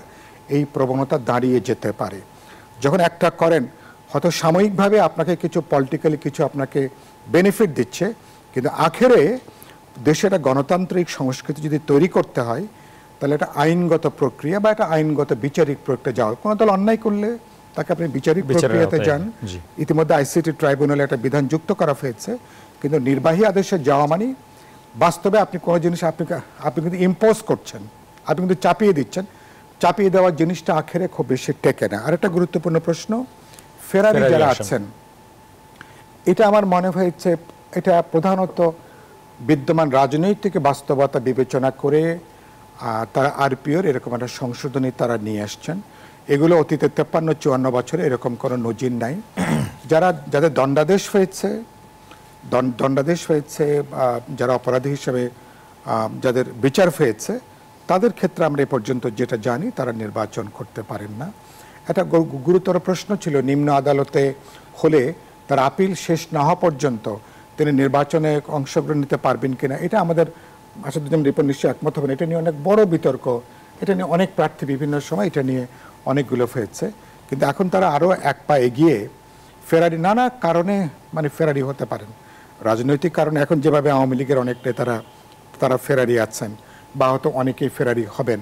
এই প্রবণতা দাঁড়িয়ে যেতে পারে। যখন একটা করেন, হয়তো সাময়িকভাবে আপনাকে কিছু পলিটিক্যালি কিছু আপনাকে বেনিফিট দিচ্ছে, কিন্তু আখেরে দেশে একটা গণতান্ত্রিক সংস্কৃতি যদি তৈরি করতে হয়, তাহলে একটা আইনগত প্রক্রিয়া বা একটা আইনগত বিচারিক প্রক্রিয়া যাওয়া। কোনো দল অন্যায় করলে তাকে আপনি বিচারিক প্রক্রিয়াতে যান। ইতিমধ্যে আইসিটি ট্রাইব্যুনালে একটা বিধান যুক্ত করা হয়েছে, কিন্তু নির্বাহী আদেশে যাওয়া মানে বাস্তবে আপনি কোনো জিনিস আপনি কিন্তু ইম্পোজ করছেন, আপনি কিন্তু চাপিয়ে দিচ্ছেন। চাপিয়ে দেওয়ার জিনিসটা আখেরে খুব বেশি টেকে না। আর একটা গুরুত্বপূর্ণ প্রশ্ন, ফেরারি যারা আছেন, এটা আমার মনে হয়েছে এটা প্রধানত বিদ্যমান রাজনৈতিক বাস্তবতা বিবেচনা করে তারা আরপিওর এরকম একটা সংশোধনী তারা নিয়ে আসছেন। এগুলো অতীতে 53-54 বছরে এরকম কোনো নজির নাই। যাদের দণ্ডাদেশ হয়েছে, যারা অপরাধী হিসেবে যাদের বিচার হয়েছে, তাদের ক্ষেত্রে আমরা এ পর্যন্ত যেটা জানি তারা নির্বাচন করতে পারেন না। একটা গুরুতর প্রশ্ন ছিল, নিম্ন আদালতে হলে তার আপিল শেষ না হওয়া পর্যন্ত তিনি নির্বাচনে অংশগ্রহণ নিতে পারবেন কিনা। এটা আমাদের আসাদুজ্জামান রিপন নিশ্চয়ই একমত হবেন, এটা নিয়ে অনেক বড় বিতর্ক, এটা নিয়ে অনেক প্রার্থী বিভিন্ন সময় এটা নিয়ে অনেকগুলো হয়েছে। কিন্তু এখন তারা আরও এক পা এগিয়ে ফেরারি নানা কারণে ফেরারি হতে পারেন। রাজনৈতিক কারণে এখন যেভাবে আওয়ামী লীগের অনেক নেতারা তারা ফেরারি আছেন, বা হয়তো অনেকেই ফেরারি হবেন,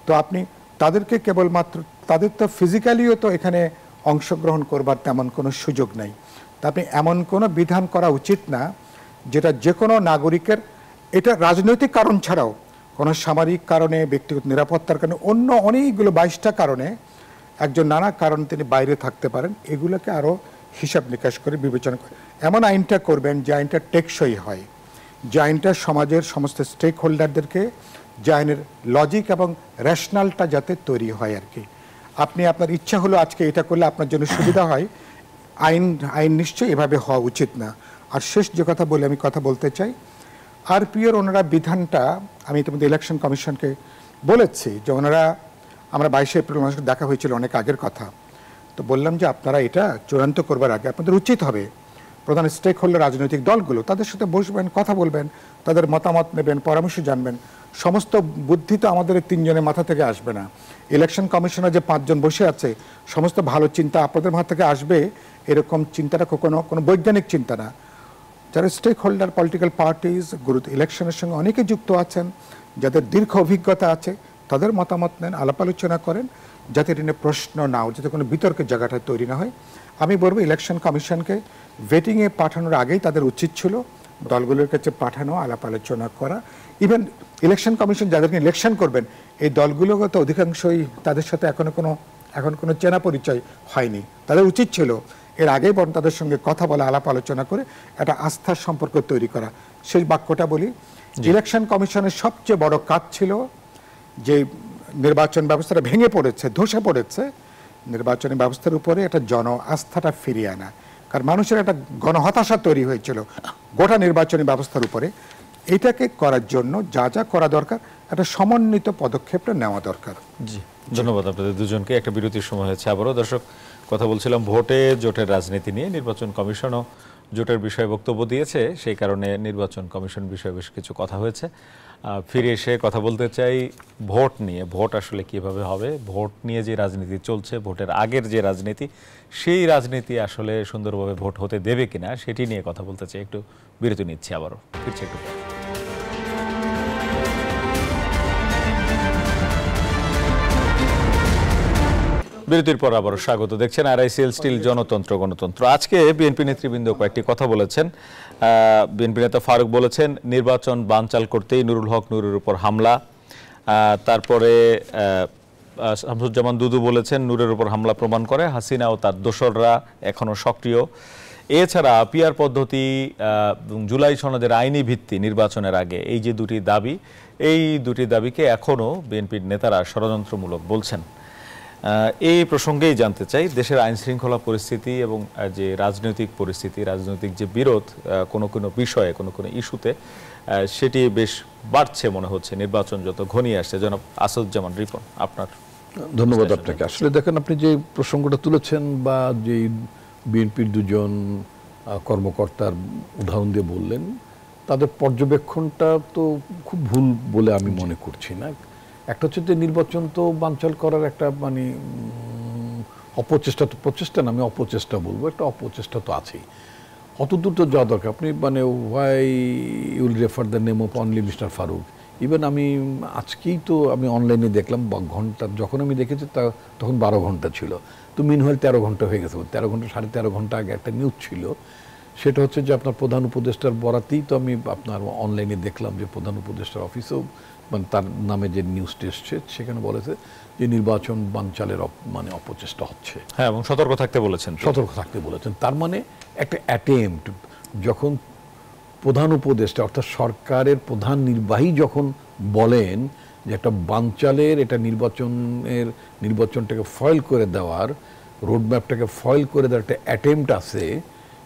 তো আপনি তাদেরকে কেবলমাত্র, তাদের তো ফিজিক্যালিও তো এখানে অংশগ্রহণ করবার তেমন কোনো সুযোগ নাই। তা আপনি এমন কোনো বিধান করা উচিত না যেটা যে কোনো নাগরিকের, এটা রাজনৈতিক কারণ ছাড়াও কোনো সামরিক কারণে, ব্যক্তিগত নিরাপত্তার কারণে, অন্য অনেকগুলো 22টা কারণে একজন নানা কারণ তিনি বাইরে থাকতে পারেন, এগুলোকে আরও হিসাব নিকাশ করে বিবেচনা করে এমন আইনটা করবেন যে আইনটা টেকসই হয়, যে আইনটা সমাজের সমস্ত স্টেক হোল্ডারদেরকে, যে আইনের লজিক এবং রেশনালটা যাতে তৈরি হয় আর কি। আপনি আপনার ইচ্ছা হলো আজকে এটা করলে আপনার জন্য সুবিধা হয়, আইন নিশ্চয়ই এভাবে হওয়া উচিত না। আর শেষ যে কথা বলে আমি কথা বলতে চাই, আরপিওর ওনারা বিধানটা, আমি ইতিমধ্যে ইলেকশন কমিশনকে বলেছি যে ওনারা, আমরা 22 এপ্রিল মাসে দেখা হয়েছিল অনেক আগের কথা, তো বললাম যে আপনারা এটা চূড়ান্ত করবার আগে আপনাদের উচিত হবে প্রধান স্টেক হোল্ডার রাজনৈতিক দলগুলো, তাদের সাথে বসবেন, কথা বলবেন, তাদের মতামত নেবেন, পরামর্শ জানবেন। সমস্ত বুদ্ধি তো আমাদের 3 জনের মাথা থেকে আসবে না। ইলেকশন কমিশনার যে 5 জন বসে আছে, সমস্ত ভালো চিন্তা আপনাদের মাথা থেকে আসবে এরকম চিন্তাটা কোনো বৈজ্ঞানিক চিন্তা না। যারা স্টেক হোল্ডার, পলিটিক্যাল পার্টিজ, ইলেকশনের সঙ্গে অনেকে যুক্ত আছেন, যাদের দীর্ঘ অভিজ্ঞতা আছে, তাদের মতামত নেন, আলাপ আলোচনা করেন, যাতে এটা নিয়ে প্রশ্ন না হয়, যাতে কোনো বিতর্কের জায়গাটা তৈরি না হয়। আমি বলবো ইলেকশন কমিশনকে ভেটিংয়ে পাঠানোর আগেই তাদের উচিত ছিল দলগুলোর কাছে পাঠানো, আলাপ আলোচনা করা। ইভেন ইলেকশন কমিশন যাদেরকে ইলেকশন করবেন, এই দলগুলোগত অধিকাংশই তাদের সাথে এখন কোনো চেনা পরিচয় হয়নি। তাদের উচিত ছিল এর আগেই বরং তাদের সঙ্গে কথা বলা, আলাপ আলোচনা করে একটা আস্থার সম্পর্ক তৈরি করা। সেই বাক্যটা বলি, ইলেকশন কমিশনের সবচেয়ে বড় কাজ ছিল যে নির্বাচন ব্যবস্থাটা ভেঙে পড়েছে, ধসে পড়েছে, নির্বাচনী ব্যবস্থার উপরে একটা জন আস্থাটা ফিরিয়ে আনা। কারণ মানুষের একটা গণহতাশা তৈরি হয়েছিল গোটা নির্বাচনী ব্যবস্থার উপরে। এটাকে করার জন্য যা যা করা দরকার, একটা সমন্বিত পদক্ষেপটা নেওয়া দরকার। জি, ধন্যবাদ আপনাদের দুজনকে। একটা বিরতির সময় হয়েছে আবারও। দর্শক, কথা বলছিলাম ভোটে জোটের রাজনীতি নিয়ে। নির্বাচন কমিশনও জোটের বিষয়ে বক্তব্য দিয়েছে, সেই কারণে নির্বাচন কমিশন বিষয়ে বেশ কিছু কথা হয়েছে। ফিরে এসে কথা বলতে চাই ভোট নিয়ে। ভোট আসলে কিভাবে হবে, ভোট নিয়ে যে রাজনীতি চলছে, ভোটের আগের যে রাজনীতি, সেই রাজনীতি আসলে সুন্দরভাবে ভোট হতে দেবে কিনা সেটি নিয়ে কথা বলতে চাই। একটু বিরতি নিচ্ছি, আবারও ফিরছি একটু। বিরতির পর আবারও স্বাগত। দেখছেন RICL স্টিল গণতন্ত্র। আজকে বিএনপি নেতৃবৃন্দ কয়েকটি কথা বলেছেন। বিএনপি নেতা ফারুক বলেছেন নির্বাচন বানচাল করতেই নুরুল হক নুরের উপর হামলা। তারপরে শামসুজ্জামান দুদু বলেছেন নূরের উপর হামলা প্রমাণ করে হাসিনা ও তার দোসররা এখনো সক্রিয়। এছাড়া পিআর পদ্ধতি জুলাই সনদের আইনি ভিত্তি নির্বাচনের আগে এই যে দুটি দাবি, এই দুটি দাবিকে এখনো বিএনপির নেতারা ষড়যন্ত্রমূলক বলছেন। এই প্রসঙ্গেই জানতে চাই, দেশের আইন শৃঙ্খলা পরিস্থিতি এবং যে রাজনৈতিক পরিস্থিতি, রাজনৈতিক যে বিরোধ কোনো কোনো বিষয়ে, কোনো কোনো ইস্যুতে সেটি বেশ বাড়ছে মনে হচ্ছে নির্বাচন যত ঘনিয়ে আসছে। জনাব আসাদুজ্জামান রিপন, আপনার। ধন্যবাদ আপনাকে। আসলে দেখেন, আপনি যে প্রসঙ্গটা তুলেছেন বা যে বিএনপির দুজন কর্মকর্তার উদাহরণ দিয়ে বললেন, তাদের পর্যবেক্ষণটা তো খুব ভুল বলে আমি মনে করছি না। একটা হচ্ছে যে নির্বাচন তো বানচাল করার একটা মানে অপচেষ্টা, তো প্রচেষ্টা না, আমি অপচেষ্টা বলবো, একটা অপচেষ্টা তো আছেই। অত দূর তো যাওয়া দরকার। আপনি মানে why you'll refer the name of only mister Farooq. Even আমি আজকেই তো আমি অনলাইনে দেখলাম ঘন্টা, যখন আমি দেখেছি তখন 12 ঘন্টা ছিল, তো মিনহোয়াল 13 ঘন্টা হয়ে গেছে। 13 ঘন্টা 13.5 ঘন্টা আগে একটা নিউজ ছিল, সেটা হচ্ছে যে আপনার প্রধান উপদেষ্টার বরাতেই তো আমি আপনার অনলাইনে দেখলাম যে প্রধান উপদেষ্টার অফিসেও মানে তার নামে যে নিউজটি এসছে সেখানে বলেছে যে নির্বাচন বানচালের মানে অপচেষ্টা হচ্ছে। হ্যাঁ, এবং সতর্ক থাকতে বলেছেন। সতর্ক থাকতে বলেছেন। তার মানে একটা অ্যাটেম্পট, যখন প্রধান উপদেষ্টা অর্থাৎ সরকারের প্রধান নির্বাহী যখন বলেন যে একটা বানচালের, এটা নির্বাচনটাকে ফয়েল করে দেওয়ার, রোডম্যাপটাকে ফয়েল করে দেওয়ার একটা অ্যাটেম্পট আছে,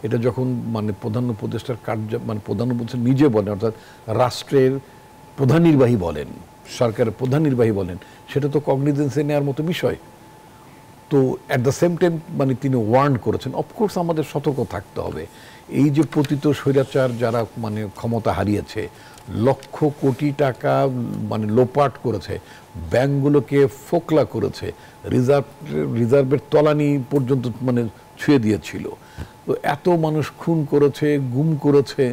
এটা যখন মানে প্রধান উপদেষ্টার মানে প্রধান উপদেষ্টা নিজে বলেন, অর্থাৎ রাষ্ট্রের প্রধান নির্বাহী বলেন, সরকারের প্রধান নির্বাহী বলেন, সেটা তো কগনিজেন্সে নেওয়ার মতো বিষয়। তো অ্যাট দ্য সেম টাইম মানে তিনি ওয়ার্ন করেছেন, অফকোর্স আমাদের সতর্ক থাকতে হবে। এই যে পতিত স্বৈরাচার যারা মানে ক্ষমতা হারিয়েছে, লক্ষ কোটি টাকা মানে লোপাট করেছে, ব্যাংকগুলোকে ফোকলা করেছে, রিজার্ভের তলানি পর্যন্ত মানে ছুঁয়ে দিয়েছিল, তো এত মানুষ খুন করেছে, গুম করেছে,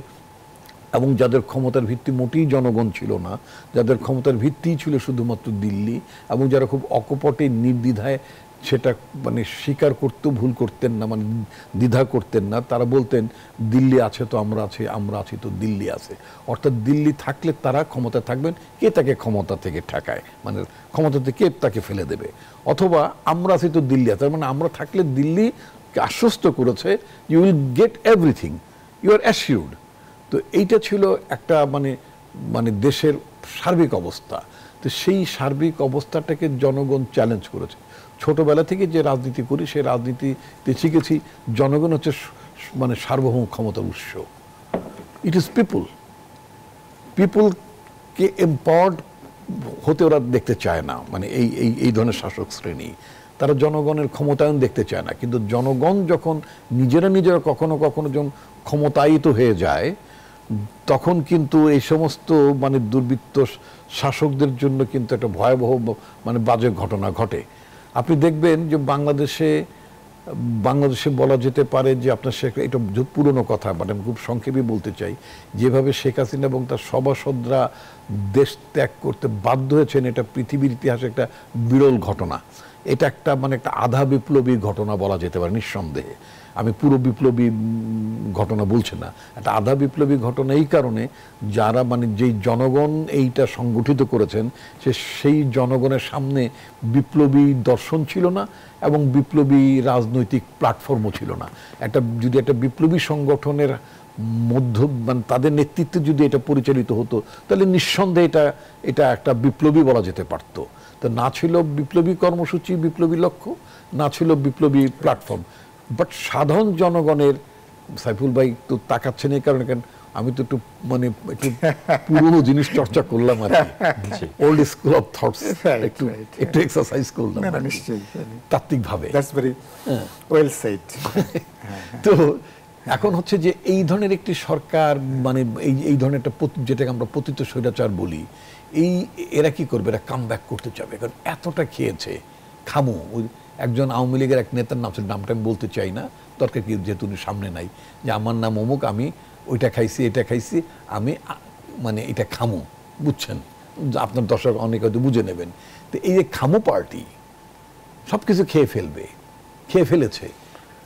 এবং যাদের ক্ষমতার ভিত্তি মোটেই জনগণ ছিল না, যাদের ক্ষমতার ভিত্তিই ছিল শুধুমাত্র দিল্লি, এবং যারা খুব অকপটে নির্দ্বিধায় সেটা মানে স্বীকার করতেও ভুল করতেন না, মানে দ্বিধা করতেন না, তারা বলতেন দিল্লি আছে তো আমরা আছি, আমরা আছি তো দিল্লি আছে। অর্থাৎ দিল্লি থাকলে তারা ক্ষমতা থাকবেন, কে তাকে ক্ষমতা থেকে ঠেকায়, মানে ক্ষমতা থেকে কে তাকে ফেলে দেবে, অথবা আমরা আছি তো দিল্লি আছে, মানে আমরা থাকলে দিল্লি আশ্বস্ত করেছে you will get everything, you are assured. তো এইটা ছিল একটা মানে মানে দেশের সার্বিক অবস্থা। তো সেই সার্বিক অবস্থাটাকে জনগণ চ্যালেঞ্জ করেছে। ছোটবেলা থেকে যে রাজনীতি করি, সেই রাজনীতিতে শিখেছি জনগণ হচ্ছে মানে সার্বভৌম ক্ষমতার উৎস। ইট ইজ পিপুলকে এম্পাওয়ার্ড হতে ওরা দেখতে চায় না, মানে এই ধরনের শাসক শ্রেণী, তারা জনগণের ক্ষমতায়ন দেখতে চায় না। কিন্তু জনগণ যখন নিজেরা কখনো কখনো যখন ক্ষমতায়িত হয়ে যায়, তখন কিন্তু এই সমস্ত মানে দুর্বৃত্ত শাসকদের জন্য কিন্তু একটা ভয়াবহ মানে বাজে ঘটনা ঘটে। আপনি দেখবেন যে বাংলাদেশে বলা যেতে পারে যে আপনার এটা পুরনো কথা, বাট আমি খুব সংক্ষেপে বলতে চাই, যেভাবে শেখ হাসিনা এবং তার সভাসদরা দেশ ত্যাগ করতে বাধ্য হয়েছেন, এটা পৃথিবীর ইতিহাসে একটা বিরল ঘটনা। এটা একটা মানে একটা আধা বিপ্লবী ঘটনা বলা যেতে পারে নিঃসন্দেহে। আমি পুরো বিপ্লবী ঘটনা বলছি না, একটা আধা বিপ্লবী ঘটনা এই কারণে, যারা মানে যেই জনগণ এইটা সংগঠিত করেছেন, সেই জনগণের সামনে বিপ্লবী দর্শন ছিল না এবং বিপ্লবী রাজনৈতিক প্ল্যাটফর্মও ছিল না। যদি একটা বিপ্লবী সংগঠনের মানে তাদের নেতৃত্বে যদি এটা পরিচালিত হতো, তাহলে নিঃসন্দেহে এটা একটা বিপ্লবী বলা যেতে পারত। তো না ছিল বিপ্লবী কর্মসূচি, বিপ্লবী লক্ষ্য, না ছিল বিপ্লবী প্ল্যাটফর্ম। বাট সাধারণ জনগণের, সাইফুল ভাই তো তাকাচ্ছেন এই কারণে, কেন আমি তো একটু মানে একটু পুরনো জিনিস চর্চা করলাম আর কি, ওল্ড স্কুল অফ থটস, একটু এক্সারসাইজ করলাম তাত্ত্বিকভাবে। তো এখন হচ্ছে যে এই ধরনের একটি সরকার মানে এই ধরনের একটা যেটাকে আমরা পতিত স্বৈরাচার বলি, এরা কি করবে, এরা কাম ব্যাক করতে চাবে, কারণ এতটা খেয়েছে। খামু একজন আওয়ামী লীগের এক নেতার নামটা আমি বলতে চাই না, দরকার কি, যেহেতু সামনে নাই, যে আমার নাম অমুক, আমি ওইটা খাইছি, এটা খাইছি, আমি মানে এটা খামু, বুঝছেন, আপনার দর্শক অনেক হয়তো বুঝে নেবেন। তো এই যে খামু পার্টি সব কিছু খেয়ে ফেলেছে,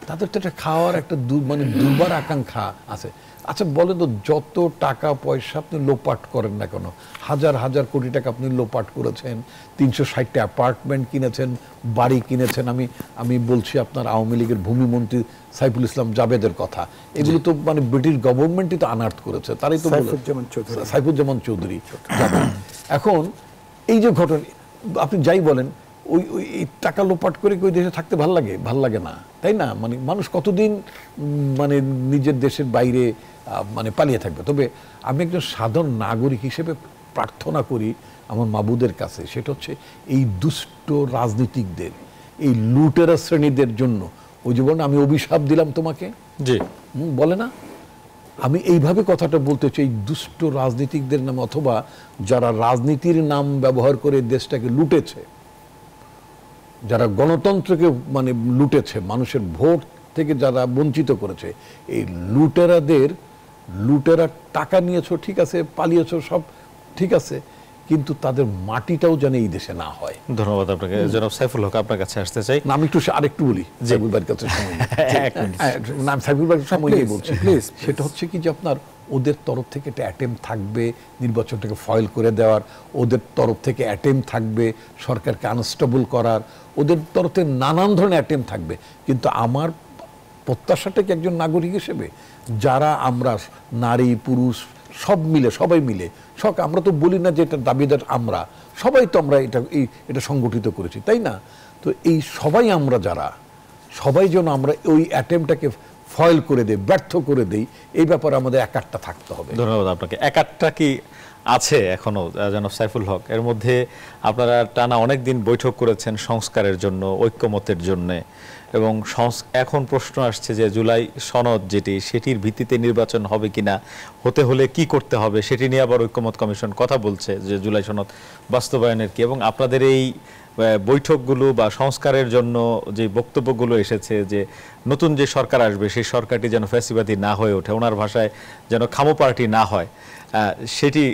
তাদের তো একটা খাওয়ার একটা মানে দুর্বার আকাঙ্ক্ষা আছে। আচ্ছা বলেন তো, যত টাকা পয়সা আপনি লোপাট করেন না কেন, হাজার হাজার কোটি টাকা আপনি লোপাট করেছেন, 360টা অ্যাপার্টমেন্ট কিনেছেন, বাড়ি কিনেছেন। আমি বলছি আপনার আওয়ামী লীগের ভূমিমন্ত্রী সাইফুল ইসলাম জাবেদের কথা। এগুলো তো মানে ব্রিটিশ গভর্নমেন্টই তো আনার্ট করেছে, তারাই তো সাইফুজ্জামান চৌধুরী জাবেদ। এখন এই যে ঘটনা, আপনি যাই বলেন, ওই টাকা লোপাট করে ওই দেশে থাকতে ভাল লাগে? ভাল লাগে না, তাই না? মানে মানুষ কতদিন মানে নিজের দেশের বাইরে মানে পালিয়ে থাকবে? তবে আমি একজন সাধারণ নাগরিক হিসেবে প্রার্থনা করি আমার মাবুদের কাছে, সেটা হচ্ছে এই দুষ্ট রাজনীতিকদের, এই লুটেরা শ্রেণীদের জন্য, ওই জীবন আমি অভিশাপ দিলাম তোমাকে, জি বলে না, আমি এইভাবে কথাটা বলতে চাই, দুষ্ট রাজনীতিকদের নাম, অথবা যারা রাজনীতির নাম ব্যবহার করে দেশটাকে লুটেছে, যারা গণতন্ত্রকে মানে লুটেছে, মানুষের ভোট থেকে যারা বঞ্চিত করেছে, এই লুটেরা টাকা নিয়েছো ঠিক আছে, পালিয়েছো সব ঠিক আছে, কিন্তু তাদের মাটিটাও যেন এই দেশে না হয়। ধন্যবাদ আপনাকে। জনাব সাইফুল হক, আপনার কাছে আসতে চাই। আমি একটু আরেকটু বলি, সাইফুল ভাইয়ের কাছে সময় নাম সাইফুল ভাইয়ের সময় নিয়ে বলছি প্লিজ। সেটা হচ্ছে কি যে আপনার ওদের তরফ থেকে একটা অ্যাটেম্প থাকবে নির্বাচনটাকে ফয়েল করে দেওয়ার, ওদের তরফ থেকে অ্যাটেম্প থাকবে সরকারকে আনস্টেবল করার, ওদের তরফ থেকে নানান ধরনের অ্যাটেম্প থাকবে। কিন্তু আমার প্রত্যাশাটা কি একজন নাগরিক হিসেবে, যারা আমরা নারী পুরুষ সব মিলে, সবাই মিলে, আমরা তো বলি না যে এটা দাবিদার, আমরা সবাই তো আমরা এটা সংগঠিত করেছি, তাই না? তো এই সবাই আমরা যারা, সবাই যেন আমরা ওই অ্যাটেম্পটাকে ফয়েল করে দেই, ব্যর্থ করে দেই, এই ব্যাপারে আমাদের একাট্টা থাকতে হবে। ধন্যবাদ আপনাকে। একাট্টা কি আছে এখনো জনাব সাইফুল হক? এর মধ্যে আপনারা টানা অনেক দিন বৈঠক করেছেন সংস্কারের জন্য, ঐক্যমতের জন্য, এবং এখন প্রশ্ন আসছে যে জুলাই সনদ সেটির ভিত্তিতে নির্বাচন হবে কিনা, হতে হলে কি করতে হবে, সেটি নিয়ে আবার ঐক্যমত কমিশন কথা বলছে যে জুলাই সনদ বাস্তবায়নের কি, এবং আপনাদের এই বৈঠকগুলো বা সংস্কারের জন্য যে বক্তব্যগুলো এসেছে যে নতুন যে সরকার আসবে সেই সরকারটি যেন ফ্যাসিবাদী না হয়ে ওঠে, ওনার ভাষায় যেন খামো পার্টি না হয়, সেটি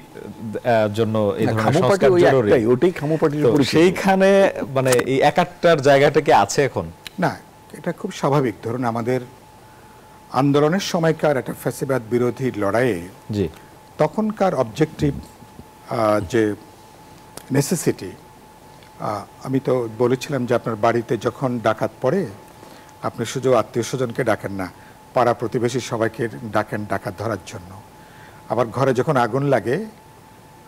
জন্য এই ধরনের সংস্কার জরুরি। সেইখানে মানে এই একাট্টার জায়গাটা কি আছে এখন? না, এটা খুব স্বাভাবিক। ধরুন আমাদের আন্দোলনের সময়কার একটা ফ্যাসিবাদ বিরোধী লড়াইয়ে জি তখনকার অবজেক্টিভ যে নেসেসিটি, আমি তো বলেছিলাম যে আপনার বাড়িতে যখন ডাকাত পড়ে আপনি শুধু আত্মীয় স্বজনকে ডাকেন না, পাড়া প্রতিবেশী সবাইকে ডাকেন ডাকাত ধরার জন্য। আবার ঘরে যখন আগুন লাগে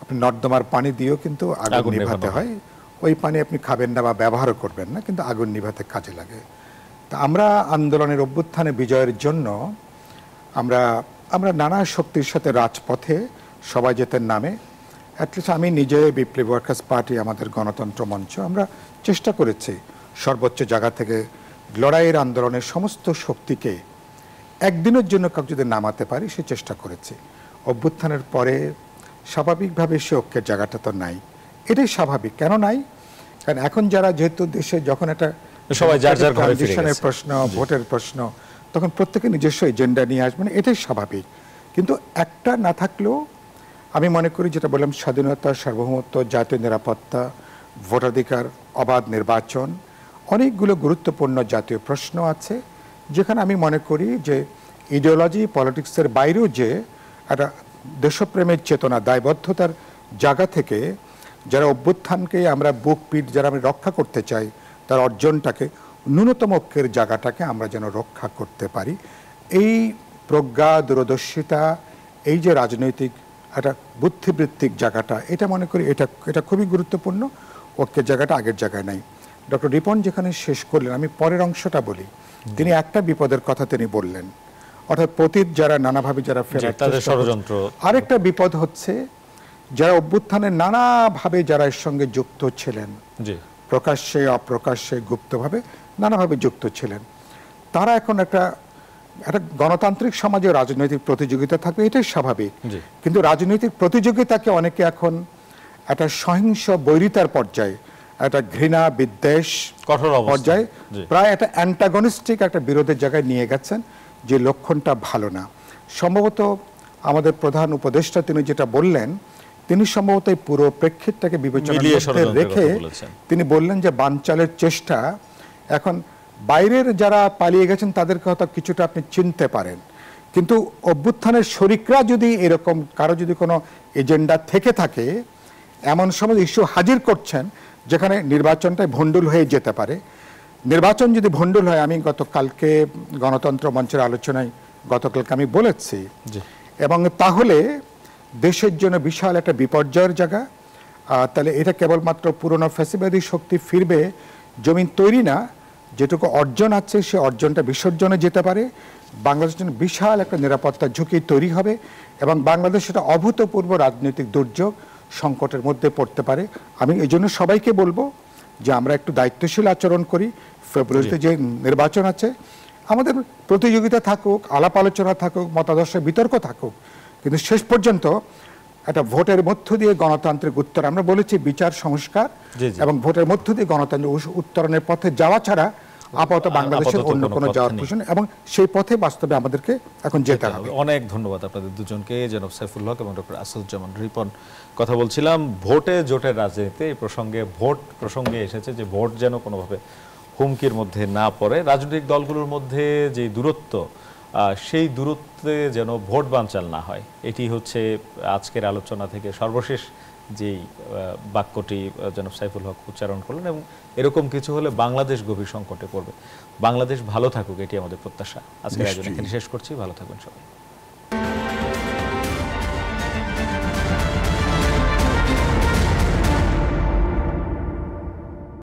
আপনি নর্দমার পানি দিয়েও কিন্তু আগুন নিভাতে হয়, ওই পানি আপনি খাবেন না বা ব্যবহারও করবেন না, কিন্তু আগুন নিভাতে কাজে লাগে। তা আমরা আন্দোলনের অভ্যুত্থানে বিজয়ের জন্য আমরা নানা শক্তির সাথে রাজপথে সবাই যেতেন নামে। অ্যাটলিস্ট আমি নিজে বিপ্লবী ওয়ার্কার্স পার্টি, আমাদের গণতন্ত্র মঞ্চ, আমরা চেষ্টা করেছি সর্বোচ্চ জায়গা থেকে লড়াইয়ের আন্দোলনের সমস্ত শক্তিকে একদিনের জন্য কাউকে যদি নামাতে পারি সে চেষ্টা করেছি। অভ্যুত্থানের পরে স্বাভাবিকভাবে সে ঐক্যের জায়গাটা তো নাই, এটাই স্বাভাবিক। কেন নাই? কারণ এখন যারা যেহেতু দেশে যখন একটা সবাই যার যার ঘরে ফিরে গেছে, প্রশ্ন, ভোটের প্রশ্ন, তখন প্রত্যেকে নিজস্ব এজেন্ডা নিয়ে আসবেন, এটাই স্বাভাবিক। কিন্তু একটা না থাকলেও আমি মনে করি, যেটা বললাম, স্বাধীনতা, সার্বভৌমত্ব, জাতীয় নিরাপত্তা, ভোটাধিকার, অবাধ নির্বাচন, অনেকগুলো গুরুত্বপূর্ণ জাতীয় প্রশ্ন আছে যেখানে আমি মনে করি যে ইডিওলজি পলিটিক্সের বাইরেও যে একটা দেশপ্রেমের চেতনা, দায়বদ্ধতার জায়গা থেকে যারা অভ্যুত্থানকে আমরা বুক পিট যারা আমি রক্ষা করতে চাই, তার অর্জনটাকে, ন্যূনতম ঐক্যের জায়গাটাকে আমরা যেন রক্ষা করতে পারি, এই প্রজ্ঞা, দূরদর্শিতা, এই যে রাজনৈতিক একটা বুদ্ধিবৃত্তিক জায়গাটা, এটা মনে করি এটা খুবই গুরুত্বপূর্ণ। ঐক্যের জায়গাটা আগের জায়গায় নাই। ডক্টর রিপন যেখানে শেষ করলেন, আমি পরের অংশটা বলি। তিনি একটা বিপদের কথা তিনি বললেন, অর্থাৎ পতিত যারা নানাভাবে যারা ফেরার ষড়যন্ত্র। আরেকটা বিপদ হচ্ছে যারা অভ্যুত্থানের নানাভাবে যারা এর সঙ্গে যুক্ত ছিলেন, প্রকাশ্যে অপ্রকাশ্যে গুপ্তভাবে নানাভাবে যুক্ত ছিলেন, তারা এখন একটা গণতান্ত্রিক সমাজে রাজনৈতিক প্রতিযোগিতা থাকবে, এটাই স্বাভাবিক। কিন্তু রাজনৈতিক প্রতিযোগিতাকে অনেকে এখন একটা সহিংস বৈরিতার পর্যায়ে, একটা ঘৃণা বিদ্বেষ পর্যায়ে, প্রায় একটা অ্যান্টাগনিস্টিক একটা বিরোধের জায়গায় নিয়ে গেছেন, যে লক্ষণটা ভালো না। সম্ভবত আমাদের প্রধান উপদেষ্টা তিনি যেটা বললেন, তিনি সম্ভবত এই পুরো প্রেক্ষিতটাকে বিবেচনায় রেখে তিনি বললেন যে বানচালের চেষ্টা এখন বাইরের যারা পালিয়ে গেছেন তাদেরকে হয়তো কিছুটা আপনি চিনতে পারেন, কিন্তু অভ্যুত্থানের শরিকরা যদি এরকম কারো যদি কোনো এজেন্ডা থেকে থাকে, এমন সময় ইস্যু হাজির করছেন যেখানে নির্বাচনটাই ভণ্ডুল হয়ে যেতে পারে। নির্বাচন যদি ভণ্ডুল হয়, আমি গতকালকে গণতন্ত্র মঞ্চের আলোচনায় গতকালকে আমি বলেছি, এবং তাহলে দেশের জন্য বিশাল একটা বিপর্যয়ের জায়গা। তাহলে এটা কেবলমাত্র পুরনো ফ্যাসিবাদী শক্তি ফিরবে, জমিন তৈরি না, যেটুকু অর্জন আছে সে অর্জনটা বিসর্জনে যেতে পারে। বাংলাদেশের জন্য বিশাল একটা নিরাপত্তা ঝুঁকি তৈরি হবে এবং বাংলাদেশ একটা অভূতপূর্ব রাজনৈতিক দুর্যোগ সংকটের মধ্যে পড়তে পারে। আমি এই জন্য সবাইকে বলবো যে আমরা একটু দায়িত্বশীল আচরণ করি। ফেব্রুয়ারিতে যে নির্বাচন আছে, আমাদের প্রতিযোগিতা থাকুক, আলাপ আলোচনা থাকুক, মতাদর্শের বিতর্ক থাকুক, কিন্তু শেষ পর্যন্ত একটা ভোটের মধ্য দিয়ে গণতান্ত্রিক উত্তর, আমরা বলেছি বিচার সংস্কার এবং ভোটের মধ্য দিয়ে গণতান্ত্রিক উত্তরণের পথে যাওয়া ছাড়া আপাতত বাংলাদেশের অন্য কোনো যাওয়ার প্রশ্ন, এবং সেই পথে বাস্তবে আমাদেরকে এখন যেতে হবে। অনেক ধন্যবাদ আপনাদের দুজনকে, জনাব সাইফুল হক এবং ডক্টর আসাদুজ্জামান রিপন। কথা বলছিলাম ভোটে জোটের রাজনীতিতে, এই প্রসঙ্গে ভোট প্রসঙ্গে এসেছে যে ভোট যেন কোনোভাবে হুমকির মধ্যে না পড়ে। রাজনৈতিক দলগুলোর মধ্যে যে দূরত্ব, সেই দূরত্বে যেন ভোট বানচাল না হয়, এটি হচ্ছে আজকের আলোচনা থেকে সর্বশেষ যেই বাক্যটি জনাব সাইফুল হক উচ্চারণ করলেন। এবং এরকম কিছু হলে বাংলাদেশ গভীর সংকটে পড়বে। বাংলাদেশ ভালো থাকুক, এটি আমাদের প্রত্যাশা। আজকের আয়োজন এখানে শেষ করছি। ভালো থাকবেন সবাই।